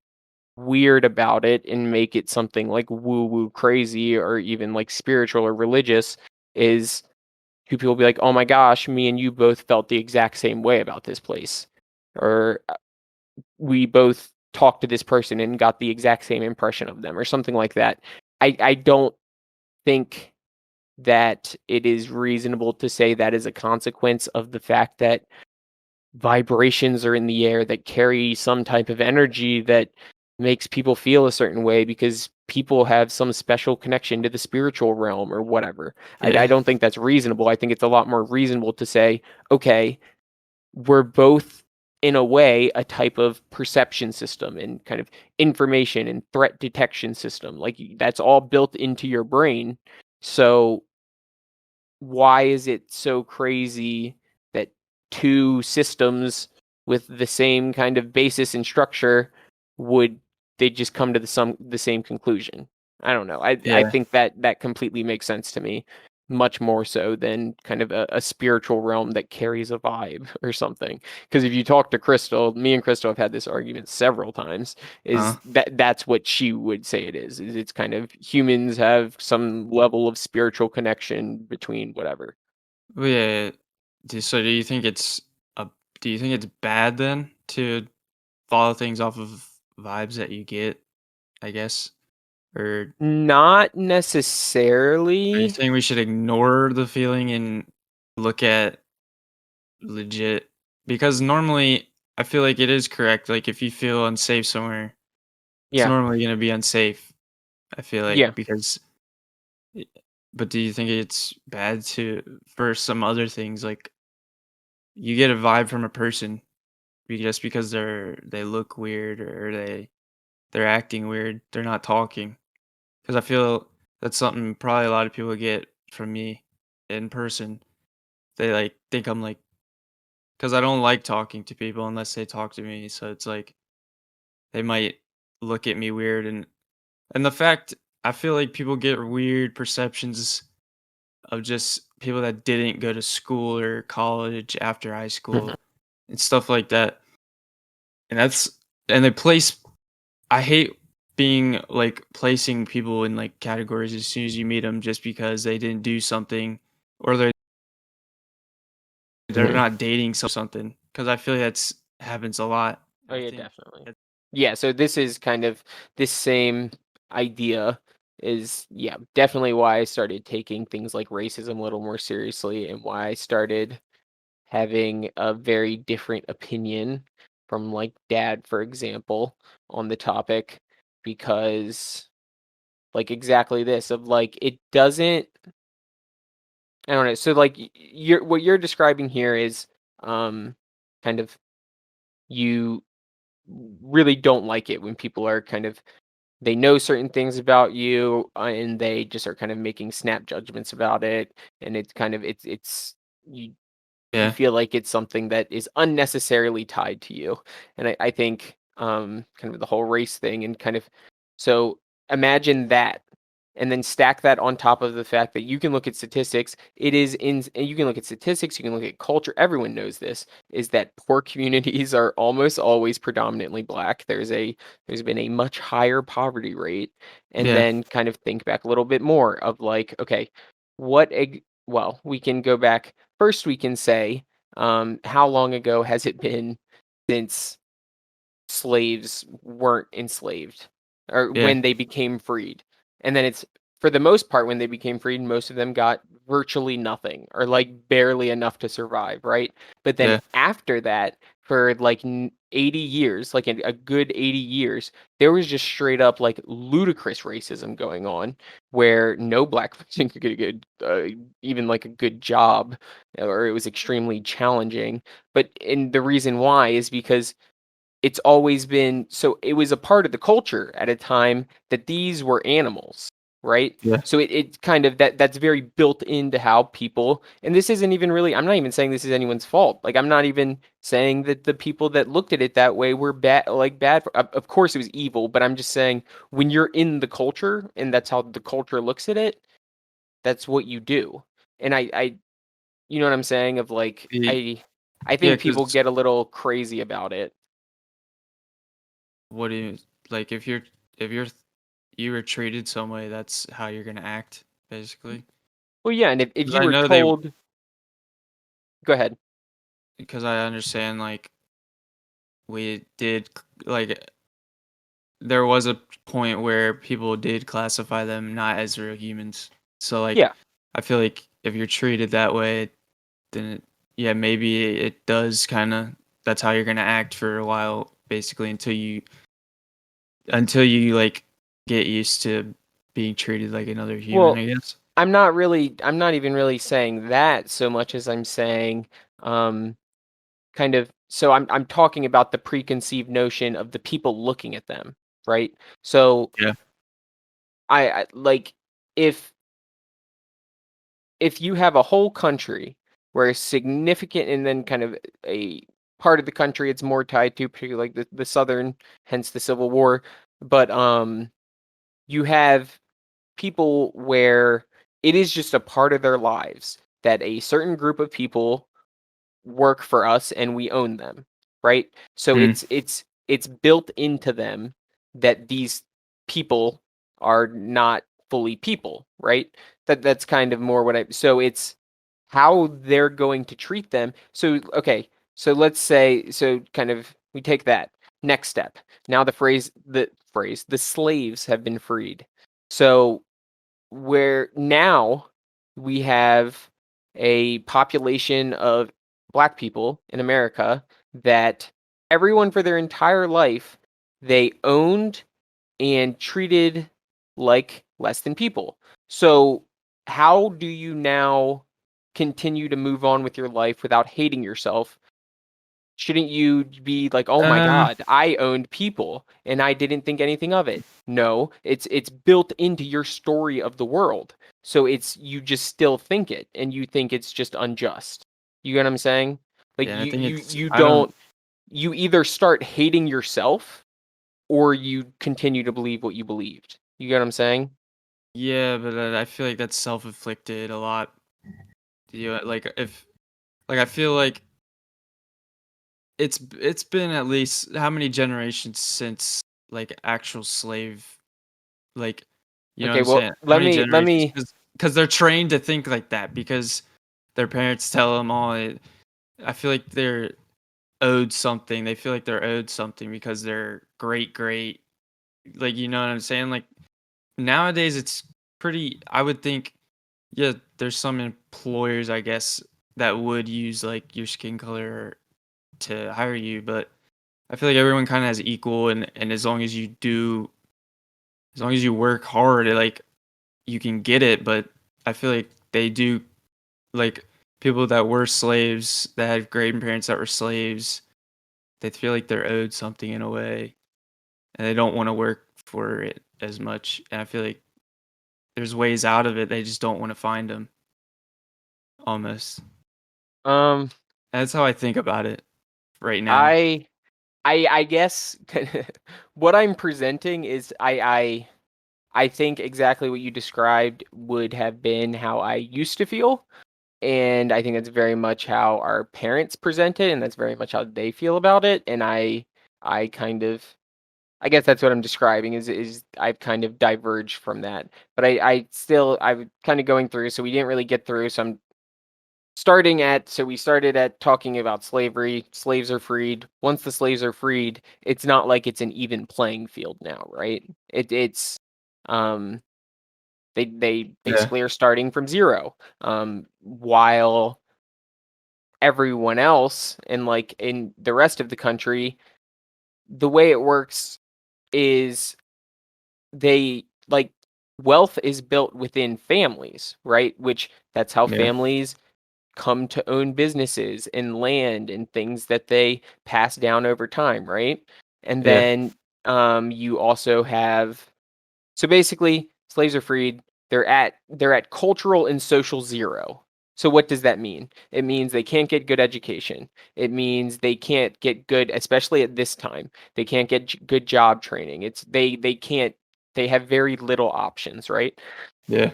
weird about it and make it something like woo woo crazy or even like spiritual or religious, is two people be like, oh my gosh, me and you both felt the exact same way about this place. Or we both talked to this person and got the exact same impression of them, or something like that. I don't think that it is reasonable to say that is a consequence of the fact that vibrations are in the air that carry some type of energy that makes people feel a certain way because people have some special connection to the spiritual realm or whatever. I yeah, don't think that's reasonable. I think it's a lot more reasonable to say, okay, we're both in a way a type of perception system and kind of information and threat detection system, like that's all built into your brain. So why is it so crazy that two systems with the same kind of basis and structure would they just come to the same conclusion? I don't know. I yeah. think that that completely makes sense to me, much more so than kind of a spiritual realm that carries a vibe or something. Because if you talk to Crystal, me and Crystal have had this argument several times, Huh? is that that's what she would say it is it's kind of humans have some level of spiritual connection between whatever. Well, yeah. So do you think a do you think it's bad then to follow things off of vibes that you get, I guess? Or Not are you necessarily. saying we should ignore the feeling and look at legit? Because normally I feel like it is correct. Like if you feel unsafe somewhere, it's Yeah. normally going to be unsafe. I feel like Yeah. because y- but do you think it's bad to for some other things like you get a vibe from a person just because they look weird or they're acting weird, they're not talking. Because I feel that's something probably a lot of people get from me in person. They like think I'm like because I don't like talking to people unless they talk to me. So it's like they might look at me weird and the fact I feel like people get weird perceptions of just people that didn't go to school or college after high Mhm. school and stuff like that. And that's and they place I hate being like placing people in like categories as soon as you meet them just because they didn't do something or they're Mhm. not dating something because I feel like that's happens a lot. Oh I yeah, think definitely. Yeah, so this is kind of this same idea is, yeah, definitely why I started taking things like racism a little more seriously and why I started having a very different opinion from like dad, for example, on the topic, because like exactly this of like it doesn't, I don't know. So like you're what you're describing here is um kind of, you really don't like it when people are kind of, they know certain things about you, and they just are kind of making snap judgments about it, and it's kind of it's you you yeah, feel like it's something that is unnecessarily tied to you. And I think kind of the whole race thing and kind of, so imagine that and then stack that on top of the fact that you can look at statistics. It is in, and you can look at statistics, you can look at culture, everyone knows this, is that poor communities are almost always predominantly black. There's been a much higher poverty rate. And yeah, then kind of think back a little bit more of like, okay, well, we can go back. First, we can say, how long ago has it been since slaves weren't enslaved or Yeah, when they became freed? And then it's for the most part when they became freed, most of them got virtually nothing or like barely enough to survive, right? But then yeah, after that, for like 80 years, like a good 80 years, there was just straight up like ludicrous racism going on where no black person could get a good, even like a good job, or it was extremely challenging. But and the reason why is because it's always been so it was a part of the culture at a time that these were animals, right? yeah. So it kind of that's very built into how people, and this isn't even really, I'm not even saying this is anyone's fault. Like I'm not even saying that the people that looked at it that way were bad, like bad. Of course it was evil, but I'm just saying when you're in the culture and that's how the culture looks at it, that's what you do. And you know what I'm saying? Of like, Y- I Yeah, think people because get a little crazy about it. what do you like if you were treated some way, that's how you're gonna act, basically. Well, yeah, and if 'Cause you I were know they told, go ahead. because I understand like we did like there was a point where people did classify them not as real humans. So like Yeah. I feel like if you're treated that way, then yeah, maybe it does kind of that's how you're gonna act for a while, basically until you like get used to being treated like another human, Well, I guess. I'm not even really saying that so much as I'm saying, um, kind of, so I'm talking about the preconceived notion of the people looking at them, right? So Yeah. I like if if you have a whole country where a significant and then kind of a part of the country it's more tied to, particularly like the southern, hence the Civil War, but you have people where it is just a part of their lives that a certain group of people work for us and we own them, right? So Mm, it's built into them that these people are not fully people, right? That's kind of more what I, so it's how they're going to treat them. So okay, so let's say, so kind of we take that next step. Now the slaves have been freed. So where now we have a population of black people in America that everyone for their entire life they owned and treated like less than people. So how do you now continue to move on with your life without hating yourself? Shouldn't you be like, "Oh my uh, god, I owned people and I didn't think anything of it." No, it's built into your story of the world. So it's you just still think it and you think it's just unjust. You get what I'm saying? Like yeah, I think it's you I don't don't, you either start hating yourself or you continue to believe what you believed. You get what I'm saying? yeah, but I feel like that's self-inflicted a lot. Like if like I feel like it's been at least how many generations since like actual slave like you know what Okay, I'm well, saying? How many let generations? me Because they're trained to think like that because their parents tell them all. I feel like they're owed something. They feel like they're owed something because they're great. Like you know what I'm saying? Like nowadays, it's pretty. I would think, yeah. There's some employers, I guess, that would use like your skin color to hire you, but I feel like everyone kind of has equal, and as long as you work hard, like you can get it. But I feel like they do like people that were slaves that had grandparents that were slaves. They feel like they're owed something in a way, and they don't want to work for it as much. And I feel like there's ways out of it. They just don't want to find them. Almost. um That's how I think about it right now. I I guess what I'm presenting is I think exactly what you described would have been how I used to feel. And I think that's very much how our parents present it, and that's very much how they feel about it. And I kind of, I guess that's what I'm describing is I've kind of diverged from that. But I still I'm kind of going through, so we didn't really get through. So I'm we started at talking about slavery. Slaves are freed. Once the slaves are freed, it's not like it's an even playing field now, right? It's um they Yeah. basically are starting from zero. While everyone else and like in the rest of the country, the way it works is they like wealth is built within families, right? Which that's how Yeah. families come to own businesses and land and things that they pass down over time, right? And Yeah. then you also have so basically slaves are freed, they're at cultural and social zero. So what does that mean? It means they can't get good education. It means they can't get good, especially at this time. They can't get good job training. They can't they have very little options, right? Yeah.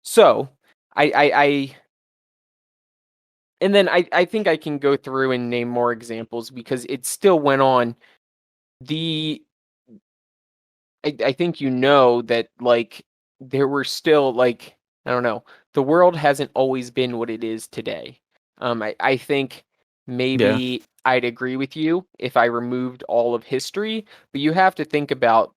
So I and then I think I can go through and name more examples because it still went on. The I think you know that like there were still like I don't know, the world hasn't always been what it is today. I think Yeah. maybe I'd agree with you if I removed all of history, but you have to think about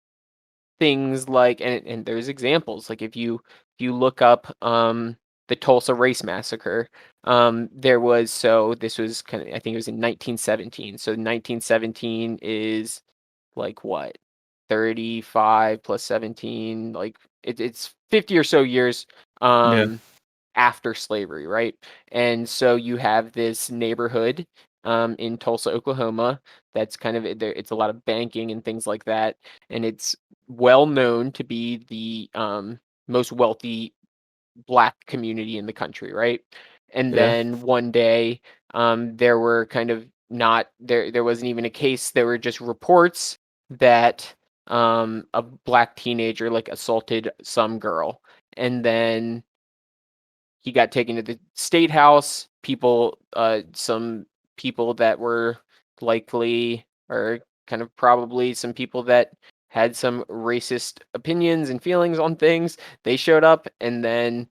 things like and there's examples like if you look up the Tulsa Race Massacre, there was so this was kind of I think it was in 1917. So 1917 is like what 35 plus 17 like it's 50 or so years Yeah. um after slavery, right? And so you have this neighborhood in Tulsa, Oklahoma, that's kind of there. It's a lot of banking and things like that, and it's well known to be the most wealthy black community in the country, right? And Yeah. then one day, there were kind of not there. There wasn't even a case. There were just reports that a black teenager like assaulted some girl, and then he got taken to the state house. Some people that were likely, or kind of probably some people that had some racist opinions and feelings on things, they showed up. And then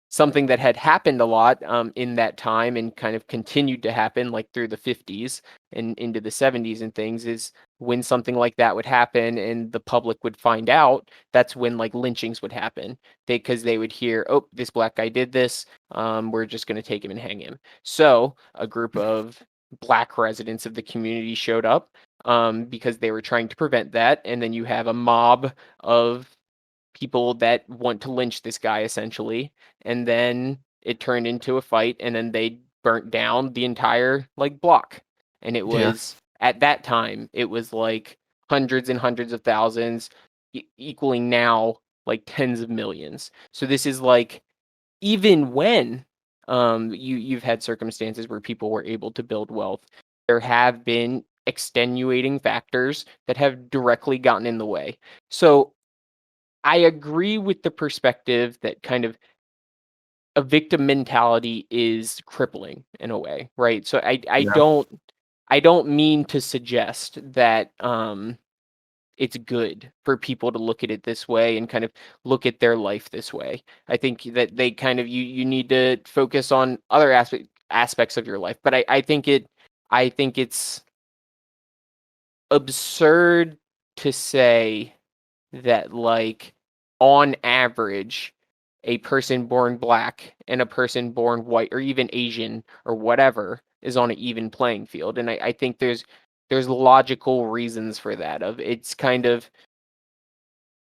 something that had happened a lot in that time and kind of continued to happen like through the 50s and into the 70s and things is when something like that would happen and the public would find out, that's when like lynchings would happen. Because they would hear, oh, this black guy did this, we're just going to take him and hang him. So a group of black residents of the community showed up because they were trying to prevent that. And then you have a mob of people that want to lynch this guy essentially. And then it turned into a fight. And then they burnt down the entire like block. And it Yeah. was at that time, it was like hundreds and hundreds of thousands, equaling now like tens of millions. So this is like even when you've had circumstances where people were able to build wealth, there have been extenuating factors that have directly gotten in the way. So I agree with the perspective that kind of a victim mentality is crippling in a way, right? So Yeah. I don't mean to suggest that it's good for people to look at it this way and kind of look at their life this way. I think that they kind of you need to focus on other aspects of your life. But I think it's absurd to say that like on average a person born black and a person born white or even Asian or whatever is on an even playing field. And I think there's logical reasons for that. Of it's kind of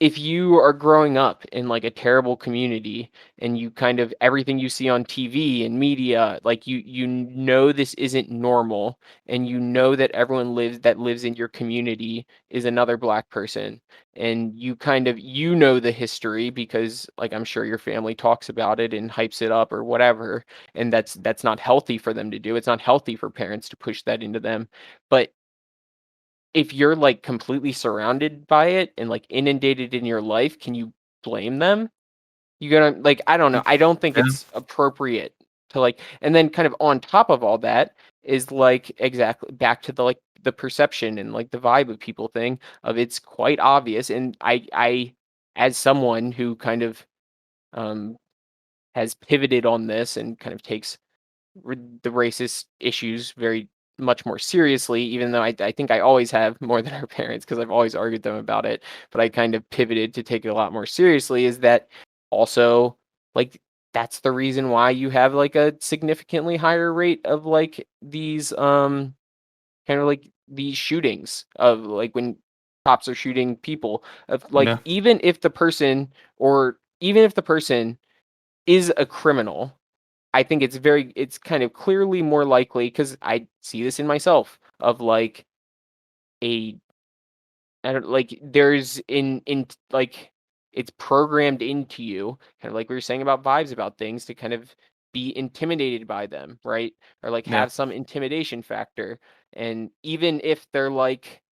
if you are growing up in like a terrible community and you kind of everything you see on TV and media, like you know this isn't normal and you know that everyone lives in your community is another black person and you kind of you know the history because like I'm sure your family talks about it and hypes it up or whatever, and that's not healthy for them to do. It's not healthy for parents to push that into them. But if you're, like, completely surrounded by it and, like, inundated in your life, can you blame them? You gonna like, I don't know. I don't think Yeah. it's appropriate to, like and then kind of on top of all that is, like, exactly back to the, like, the perception and, like, the vibe of people thing of it's quite obvious, and I as someone who kind of, um has pivoted on this and kind of takes the racist issues very much more seriously, even though I think I always have more than our parents because I've always argued them about it, but I kind of pivoted to take it a lot more seriously, is that also like that's the reason why you have like a significantly higher rate of like these kind of like these shootings of like when cops are shooting people, of like Yeah. even if the person is a criminal, I think it's kind of clearly more likely, because I see this in myself, of like a I don't like there's in like it's programmed into you, kind of like we were saying about vibes about things, to kind of be intimidated by them, right? Or like Yeah. have some intimidation factor. And even if they're like,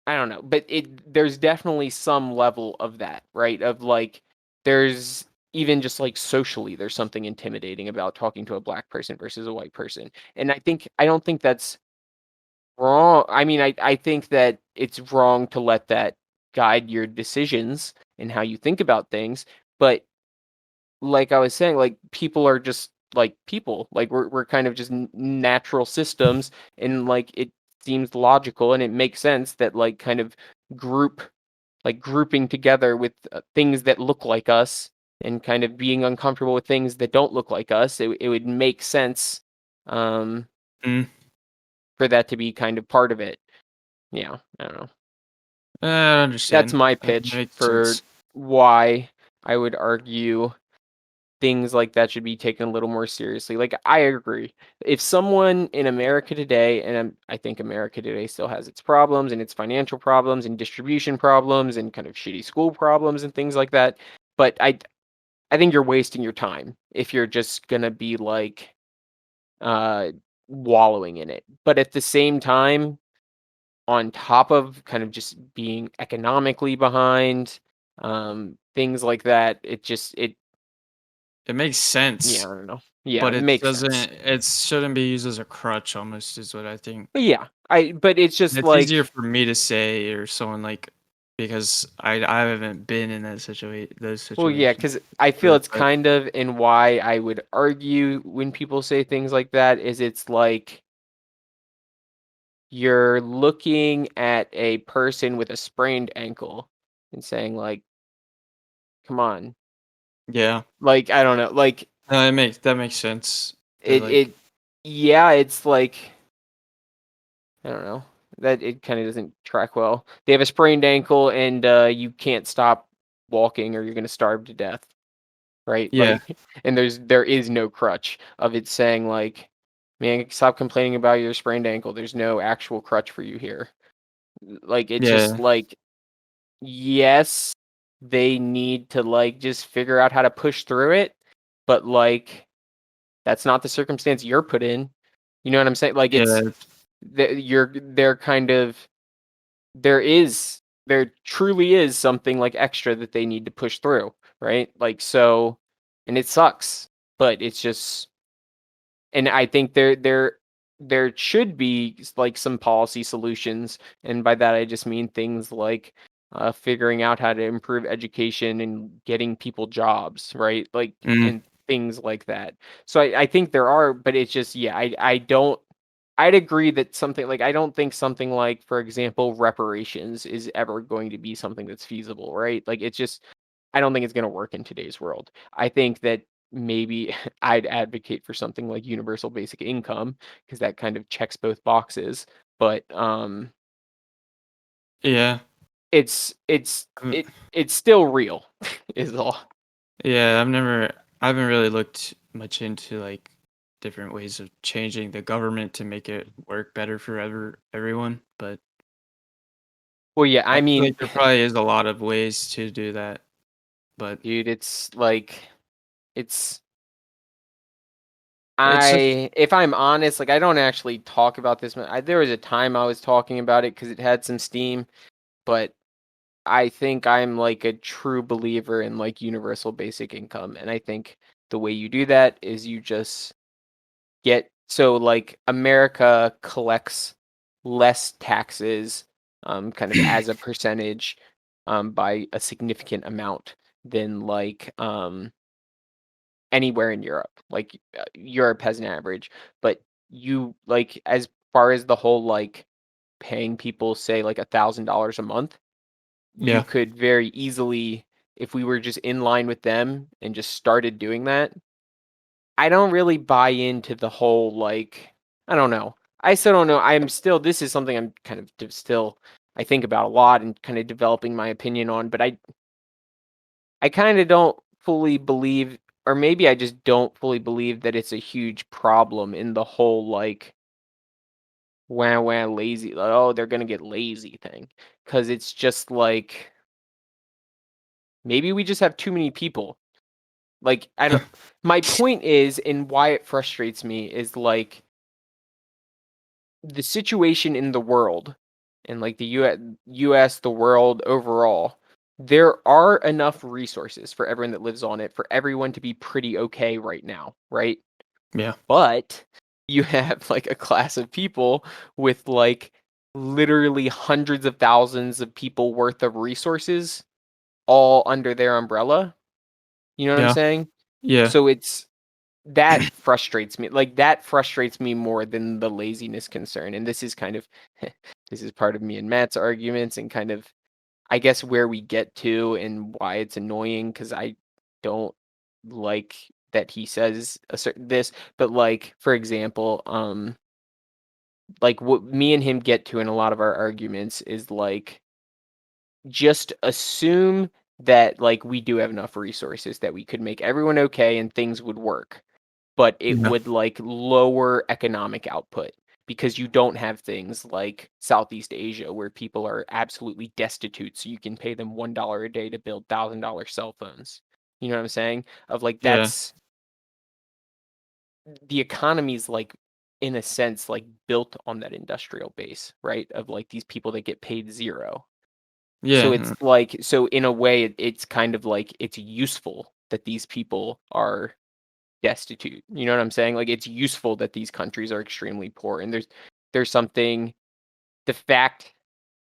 I don't know, but there's definitely some level of that, right? Of like there's even just like socially there's something intimidating about talking to a black person versus a white person. And I don't think that's wrong. I mean, I think that it's wrong to let that guide your decisions and how you think about things. But like I was saying, like people are just like people. Like we're kind of just natural systems, and like it seems logical and it makes sense that like kind of grouping together with things that look like us and kind of being uncomfortable with things that don't look like us. It would make sense um Mm. for that to be kind of part of it. Yeah, I don't know. I That's understand. my That pitch makes for sense. why I would argue things like that should be taken a little more seriously. Like, I agree. If someone in America today, and I think America today still has its problems and its financial problems and distribution problems and kind of shitty school problems and things like that, but I think you're wasting your time if you're just gonna be like uh wallowing in it. But at the same time, on top of kind of just being economically behind, things like that, it It makes yeah, sense, I don't know. Yeah, but it it makes doesn't. sense. It shouldn't be used as a crutch. Almost is what I think. But yeah, but it's just It's easier like, for me to say or someone like because I haven't been in those well, yeah, situations. because I feel it's But kind of in why I would argue when people say things like that, is it's like you're looking at a person with a sprained ankle and saying like, come on. yeah, Like, I don't know, like no, that makes sense. That like it yeah, it's like, I don't know. That it kind of doesn't track well. They have a sprained ankle and you can't stop walking or you're gonna starve to death, right? yeah, Like, and there is no crutch of it saying like, man, stop complaining about your sprained ankle. There's no actual crutch for you here. Like, it's just yeah, like, yes, they need to like just figure out how to push through it, but like that's not the circumstance you're put in. You know what I'm saying? Like, it's yeah, they're kind of there truly is something like extra that they need to push through, right? Like, so, and it sucks, but it's just, and I think there should be like some policy solutions, and by that I just mean things like figuring out how to improve education and getting people jobs, right? Like, mm, and things like that. So I think there are, but it's just, yeah, I don't, I'd agree that something like, I don't think something like, for example, reparations is ever going to be something that's feasible, right? Like, it's just, I don't think it's going to work in today's world. I think that maybe I'd advocate for something like universal basic income, because that kind of checks both boxes. But yeah. Um, it's still real, is all. Yeah, I haven't really looked much into like different ways of changing the government to make it work better for everyone, but Well, yeah, I I feel mean, like there probably is a lot of ways to do that. But dude, it's like, it's it's just if I'm honest, like I don't actually talk about this. There was a time I was talking about it because it had some steam, but I think I'm like a true believer in like universal basic income, and I think the way you do that is you just so like America collects less taxes, kind of as a percentage, by a significant amount than like anywhere in Europe. Like Europe has an average, but you like as far as the whole like paying people say like $1,000 a month, you Yeah. could very easily, if we were just in line with them and just started doing that. I don't really buy into the whole like I don't know. I still don't know. I'm still this is something I'm kind of still I think about a lot and kind of developing my opinion on, but I kind of don't fully believe or maybe I just don't fully believe that it's a huge problem in the whole like wah lazy like, oh they're going to get lazy thing cuz it's just like maybe we just have too many people. Like I don't my point is and why it frustrates me is like the situation in the world and like the US, the world overall, there are enough resources for everyone that lives on it for everyone to be pretty okay right now, right? Yeah. But you have like a class of people with like literally hundreds of thousands of people worth of resources all under their umbrella. You know what I'm Yeah. saying? Yeah. So it's that frustrates me. Like that frustrates me more than the laziness concern. And this is kind of this is part of me and Matt's arguments and kind of I guess where we get to and why it's annoying because I don't like that he says a certain this, but like for example, like what me and him get to in a lot of our arguments is like just assume that like we do have enough resources that we could make everyone okay and things would work but it Yeah. would like lower economic output because you don't have things like Southeast Asia where people are absolutely destitute so you can pay them $1 a day to build $1,000 cell phones. You know what I'm saying? Of like Yeah. that's the economy's like in a sense like built on that industrial base, right? Of like these people that get paid zero. So it's Yeah. like so in a way it's kind of like it's useful that these people are destitute. You know what I'm saying? Like it's useful that these countries are extremely poor and there's something the fact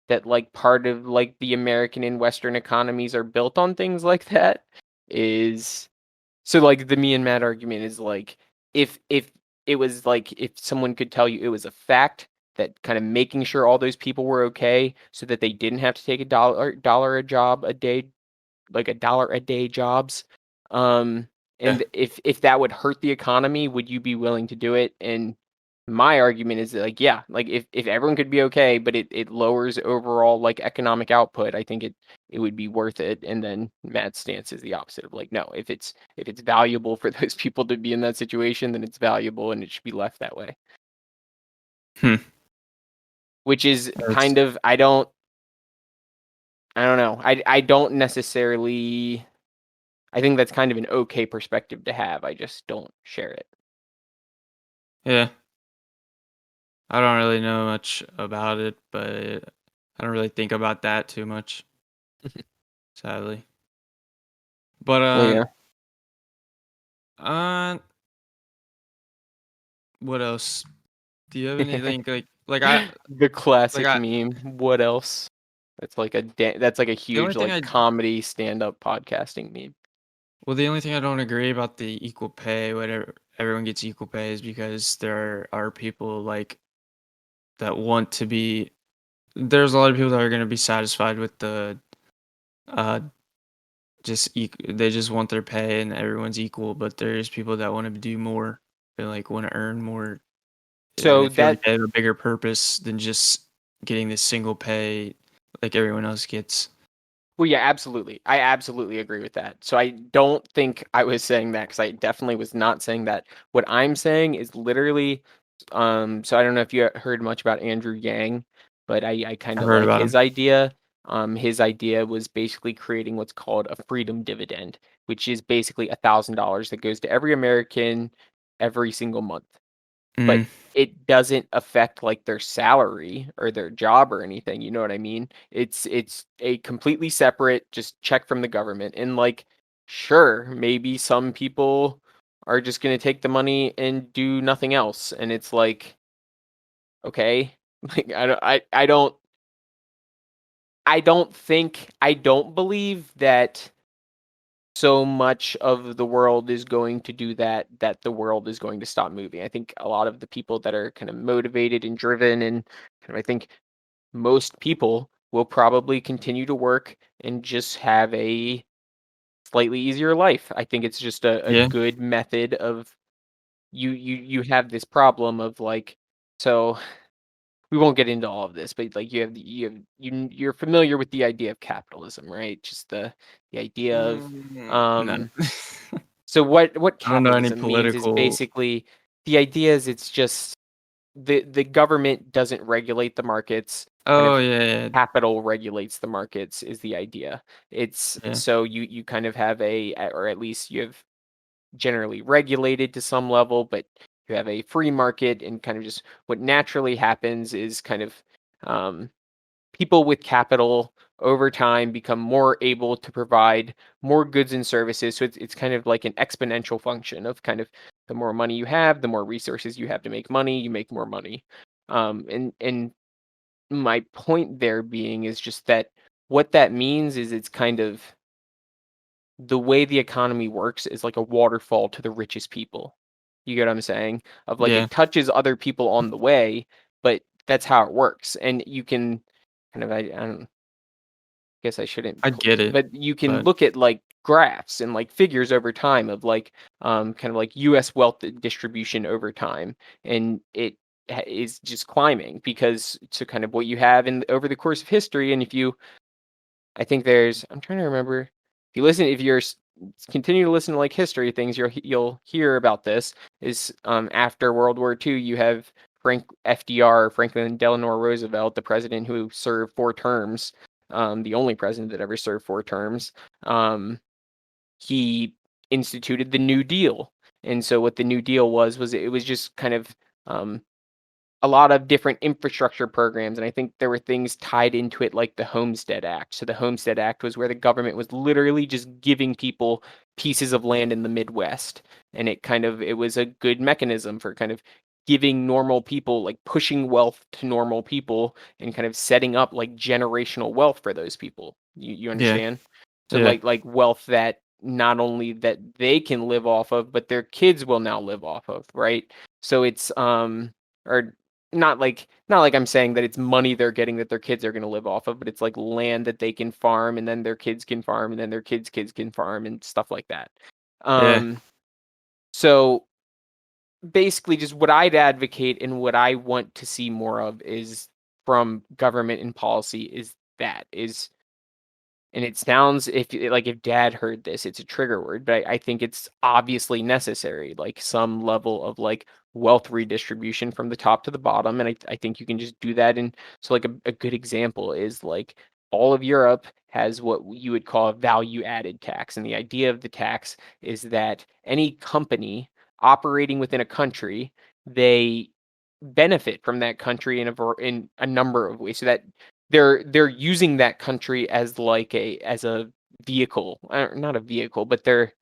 that like part of like the American and Western economies are built on things like that is so like the me and Matt argument is like if it was like if someone could tell you it was a fact that kind of making sure all those people were okay so that they didn't have to take a dollar a job a day like a dollar a day jobs. Um, Yeah. and if that would hurt the economy, would you be willing to do it? And my argument is that, like, yeah, like if everyone could be okay, but it lowers overall like economic output, I think it would be worth it. And then Matt's stance is the opposite of like, no, if it's valuable for those people to be in that situation, then it's valuable and it should be left that way. Hmm. Which is That's kind of I don't know. I don't necessarily I think that's kind of an okay perspective to have. I just don't share it. yeah. I don't really know much about it, but I don't really think about that too much, sadly. But Well, yeah. uh, what else? Do you have anything The like classic I meme. What else? That's like a the only huge thing like I comedy stand-up podcasting meme. well the only thing I don't agree about the equal pay, whatever everyone gets equal pay, is because there are people like that want to be. There's a lot of people that are gonna be satisfied with the uh they just want their pay and everyone's equal, but there's people that want to do more. They like want to earn more. So They feel like that they have a bigger purpose than just getting this single pay like everyone else gets. Well, yeah, absolutely. I absolutely agree with that. So I don't think I was saying that because I definitely was not saying that. What I'm saying is literally, so I don't know if you heard much about Andrew Yang, but I kind I've of heard like about him. his idea. His idea was basically creating what's called a freedom dividend, which is basically $1,000 that goes to every American every single month Mm, but it doesn't affect like their salary or their job or anything, you know what I mean? It's a completely separate just check from the government. And like sure, maybe some people are just going to take the money and do nothing else and it's like okay, like I don't believe that so much of the world is going to do that, that the world is going to stop moving. I think a lot of the people that are kind of motivated and driven, and kind of, I think most people will probably continue to work and just have a slightly easier life. I think it's just a Yeah. good method of you have this problem of like, so we won't get into all of this, but like you're familiar with the idea of capitalism, right? Just the idea of No. um so what I don't know any capitalism means is political. basically the idea is it's just the government doesn't regulate the markets, kind Oh, of yeah, yeah, capital regulates the markets is the idea. It's yeah, so you kind of have or at least you have generally regulated to some level, but you have a free market, and kind of just what naturally happens is kind of um, people with capital over time become more able to provide more goods and services. So it's kind of like an exponential function of kind of the more money you have, the more resources you have to make money, you make more money. And my point there being is just that what that means is it's kind of the way the economy works is like a waterfall to the richest people. You get what I'm saying? Of like yeah. it touches other people on the way, but that's how it works. And you can kind of I don't guess I shouldn't I get it, but you can but look at like graphs and like figures over time of like kind of like US wealth distribution over time, and it is just climbing because to kind of what you have in over the course of history. And if you I think there's I'm trying to remember. If you're continue to listen to like history things, you'll hear about this. Is after World War II, you have Franklin Delano Roosevelt, the president who served 4 terms, the only president that ever served 4 terms. He instituted the New Deal, and so what the New Deal was it was just kind of um, a lot of different infrastructure programs, and I think there were things tied into it like the Homestead Act. So the Homestead Act was where the government was literally just giving people pieces of land in the Midwest, and it was a good mechanism for kind of giving normal people, like pushing wealth to normal people and kind of setting up like generational wealth for those people. You yeah, understand? So yeah, like wealth that not only that they can live off of, but their kids will now live off of, right? So it's or not like I'm saying that it's money they're getting that their kids are going to live off of, but it's like land that they can farm, and then their kids can farm, and then their kids can farm, and stuff like that. yeah, Um, so basically, just what I'd advocate and what I want to see more of is from government and policy is and it sounds if dad heard this, it's a trigger word, but I think it's obviously necessary, like some level of like wealth redistribution from the top to the bottom. And I think you can just do that. And so like a good example is like all of Europe has what you would call a value added tax. And the idea of the tax is that any company operating within a country, they benefit from that country in a number of ways. So that they're using that country as like a vehicle, not a vehicle, but they're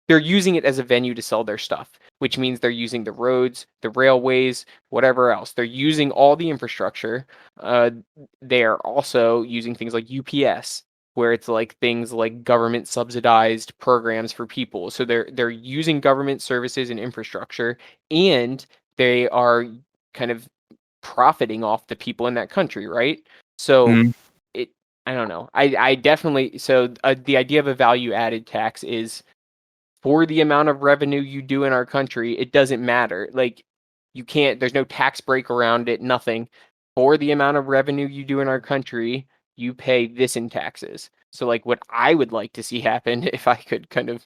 using it as a venue to sell their stuff, which means they're using the roads, the railways, whatever else. They're using all the infrastructure. Uh, they are also using things like UPS, where it's like things like government subsidized programs for people. So they're using government services and infrastructure, and they are kind of profiting off the people in that country, right? So mhm, it I don't know. I definitely so the idea of a value added tax is for the amount of revenue you do in our country, it doesn't matter. Like you can't there's no tax break around it, nothing. For the amount of revenue you do in our country, you pay this in taxes. So like what I would like to see happen if I could kind of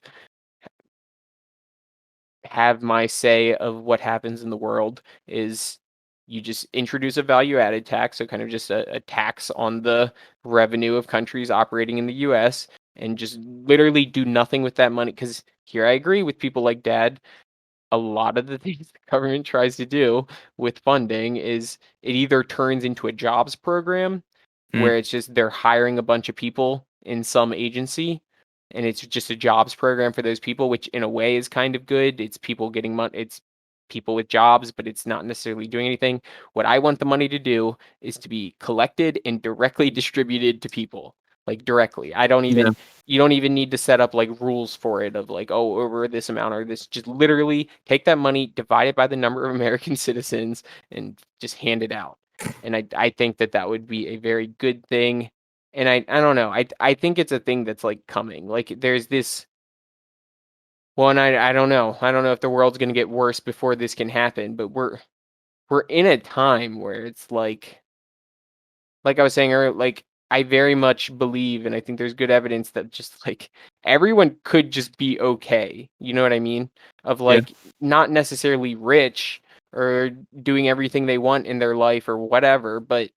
have my say of what happens in the world is you just introduce a value added tax, so kind of just a tax on the revenue of countries operating in the US, and just literally do nothing with that money. Because here I agree with people like Dad. A lot of the things the government tries to do with funding is it either turns into a jobs program mm, where it's just they're hiring a bunch of people in some agency, and it's just a jobs program for those people, which in a way is kind of good. It's people getting money, it's people with jobs, but it's not necessarily doing anything. What I want the money to do is to be collected and directly distributed to people. like directly. I don't Yeah. even you don't even need to set up like rules for it of like, oh, over this amount or this. Just literally take that money, divide it by the number of American citizens, and just hand it out. And I think that that would be a very good thing. And I don't know. I think it's a thing that's like coming. Like there's this one. I don't know. I don't know if the world's gonna get worse before this can happen, but we're in a time where it's like I was saying earlier, like I very much believe, and I think there's good evidence that just like everyone could just be okay. You know what I mean? Of Yeah. like not necessarily rich or doing everything they want in their life or whatever, but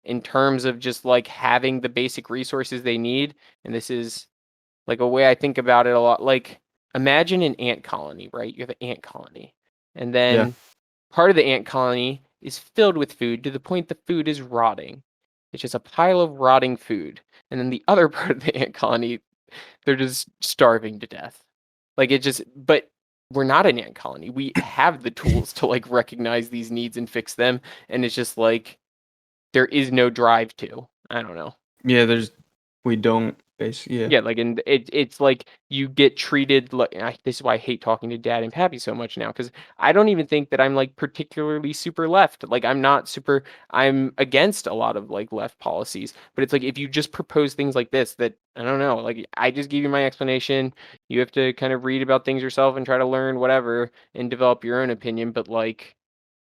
in terms of just like having the basic resources they need. And this is like a way I think about it a lot. Like imagine an ant colony, right? You have an ant colony. And Yeah. then part of the ant colony is filled with food to the point the food is rotting. It's just a pile of rotting food. And then the other part of the ant colony, they're just starving to death. Like it just, but we're not an ant colony. We have the tools to like recognize these needs and fix them. And it's just like, there is no drive to. I don't know. Yeah. We don't basically. Yeah. Yeah, like, and it's like you get treated like this is why I hate talking to Dad and Pappy so much now because I don't even think that I'm like particularly super left. Like, I'm not super. I'm against a lot of like left policies, but it's like if you just propose things like this, that I don't know. Like, I just give you my explanation. You have to kind of read about things yourself and try to learn whatever and develop your own opinion. But like,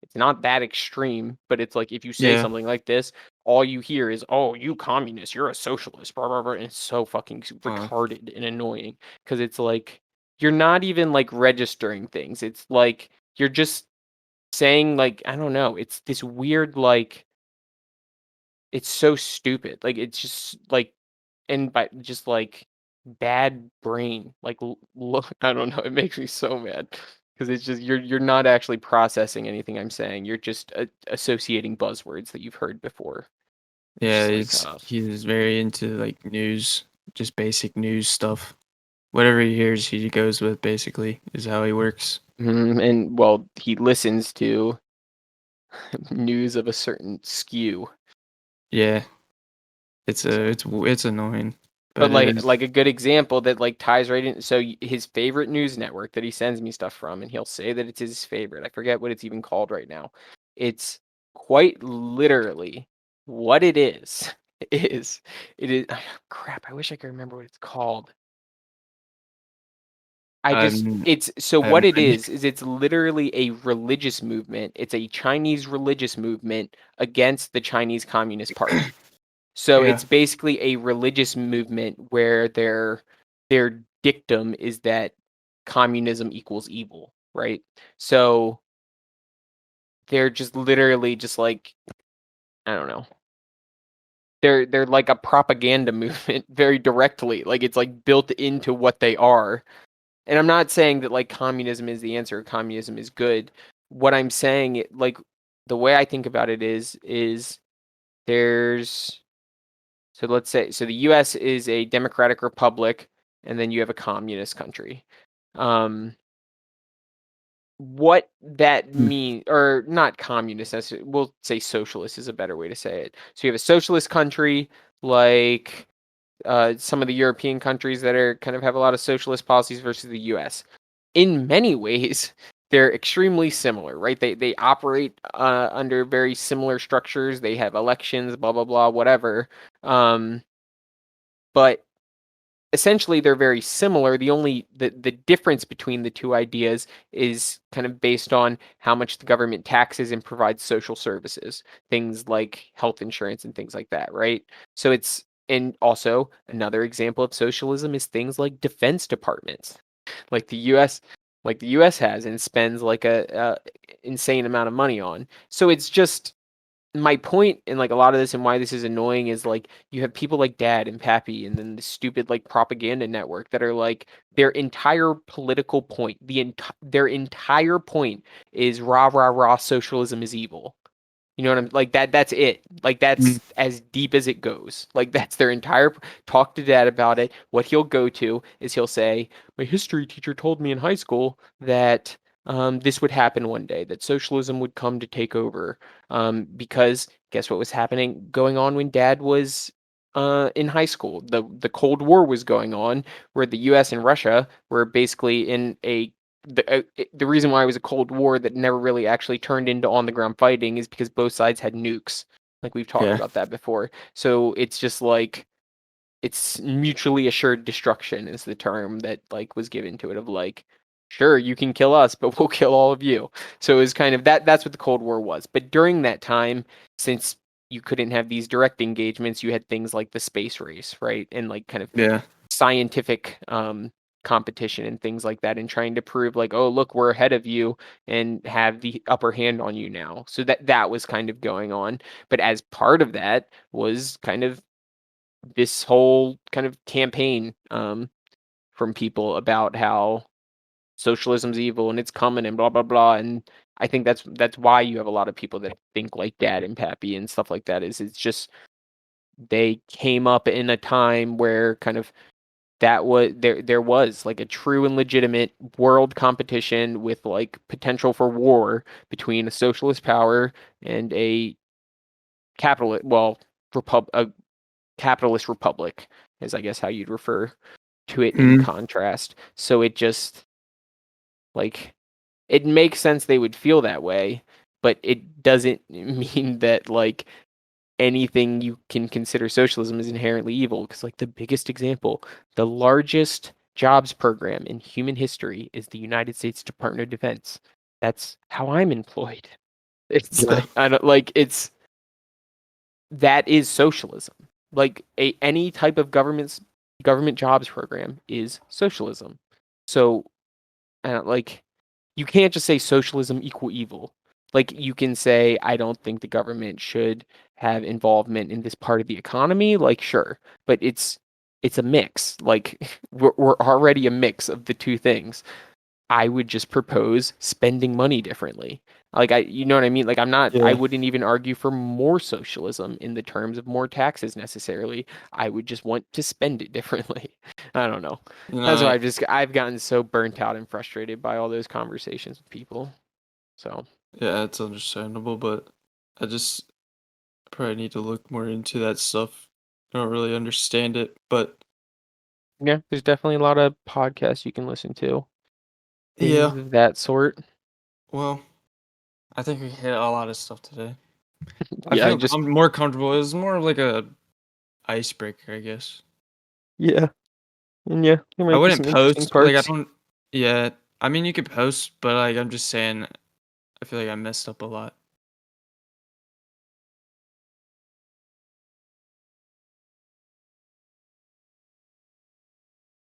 it's not that extreme. But it's like if you say Yeah. something like this all you hear is, "Oh, you communist, you're a socialist," blah blah blah, and it's so fucking Uh, retarded and annoying because it's like you're not even like registering things. It's like you're just saying like I don't know. It's this weird like it's so stupid. Like it's just like and by just like bad brain. Like look, I don't know. It makes me so mad because it's just you're not actually processing anything I'm saying. You're just associating buzzwords that you've heard before. It's yeah. just like, He's very into like news, just basic news stuff. Whatever he hears, he goes with. Basically, is how he works. and well, he listens to news of a certain skew. Yeah. So, It's annoying, but but it is. like a good example that like ties right in. So his favorite news network that he sends me stuff from, and he'll say that it's his favorite. I forget what it's even called right now. It's quite literally what it is. Is it is crap? I wish I could remember what it's called. I just I'm. it's so I have what no it idea. is it's literally a religious movement. It's a Chinese religious movement against the Chinese Communist Party. So Yeah. it's basically a religious movement where their dictum is that communism equals evil, right? So they're just literally just like I don't know. They're like a propaganda movement very directly. Like it's like built into what they are. And I'm not saying that like communism is the answer, communism is good. What I'm saying like the way I think about it is there's so let's say so the US is a democratic republic and then you have a communist country. Um what that Mm. mean or not communist we'll say socialist is a better way to say it. So you have a socialist country like some of the European countries that are kind of have a lot of socialist policies versus the US. In many ways, they're extremely similar, right? They operate under very similar structures. They have elections, blah blah blah, whatever. But essentially, they're very similar. The difference between the two ideas is kind of based on how much the government taxes and provides social services, things like health insurance and things like that, right? So it's and also another example of socialism is things like defense departments like the US has and spends like a insane amount of money on. So it's just my point in like a lot of this and why this is annoying is like you have people like Dad and Pappy and then the stupid like propaganda network that are like their entire political point, their entire point is rah rah rah socialism is evil. You know what I'm like that's it. Like Mm. that's as deep as it goes. Like that's their entire talk to Dad about it. What he'll go to is he'll say, "My history teacher told me in high school that this would happen one day, that socialism would come to take over." Because guess what was happening going on when Dad was in high school. The Cold War was going on, where the U.S. and Russia were basically in the reason why it was a Cold War that never really actually turned into on the ground fighting is because both sides had nukes. Like we've talked Yeah. about that before. So it's just like it's mutually assured destruction is the term that like was given to it of like sure you can kill us but we'll kill all of you. So it was kind of that's what the Cold War was. But during that time, since you couldn't have these direct engagements, you had things like the space race, right? And like kind of Yeah. scientific competition and things like that, and trying to prove like, oh look, we're ahead of you and have the upper hand on you now. So that was kind of going on. But as part of that was kind of this whole kind of campaign from people about how socialism's evil and it's coming and blah blah blah. And I think that's why you have a lot of people that think like Dad and Pappy and stuff like that. Is it's just they came up in a time where kind of that was there was like a true and legitimate world competition with like potential for war between a socialist power and a capitalist a capitalist republic is I guess how you'd refer to it in Mm. contrast. So it just like it makes sense they would feel that way, but it doesn't mean that like anything you can consider socialism is inherently evil. Because like the biggest example, the largest jobs program in human history is the United States Department of Defense. That's how I'm employed. It's Yeah. I don't like it's that is socialism. Like any type of government jobs program is socialism. So like you can't just say socialism equal evil. Like you can say I don't think the government should have involvement in this part of the economy. Like sure, but it's a mix. Like we're already a mix of the two things. I would just propose spending money differently. Like you know what I mean? Like I Yeah. wouldn't even argue for more socialism in the terms of more taxes necessarily. I would just want to spend it differently. I don't know. You That's why know, I've gotten so burnt out and frustrated by all those conversations with people. So yeah, it's understandable, but I just probably need to look more into that stuff. I don't really understand it, but yeah, there's definitely a lot of podcasts you can listen to. Things yeah. of that sort. Well, I think we hit a lot of stuff today. I Yeah, I feel just more comfortable. It was more of like a icebreaker, I guess. yeah. And yeah, there I might be wouldn't some interesting post like I parts. don't. Yeah, I mean you could post, but like I'm just saying, I feel like I messed up a lot.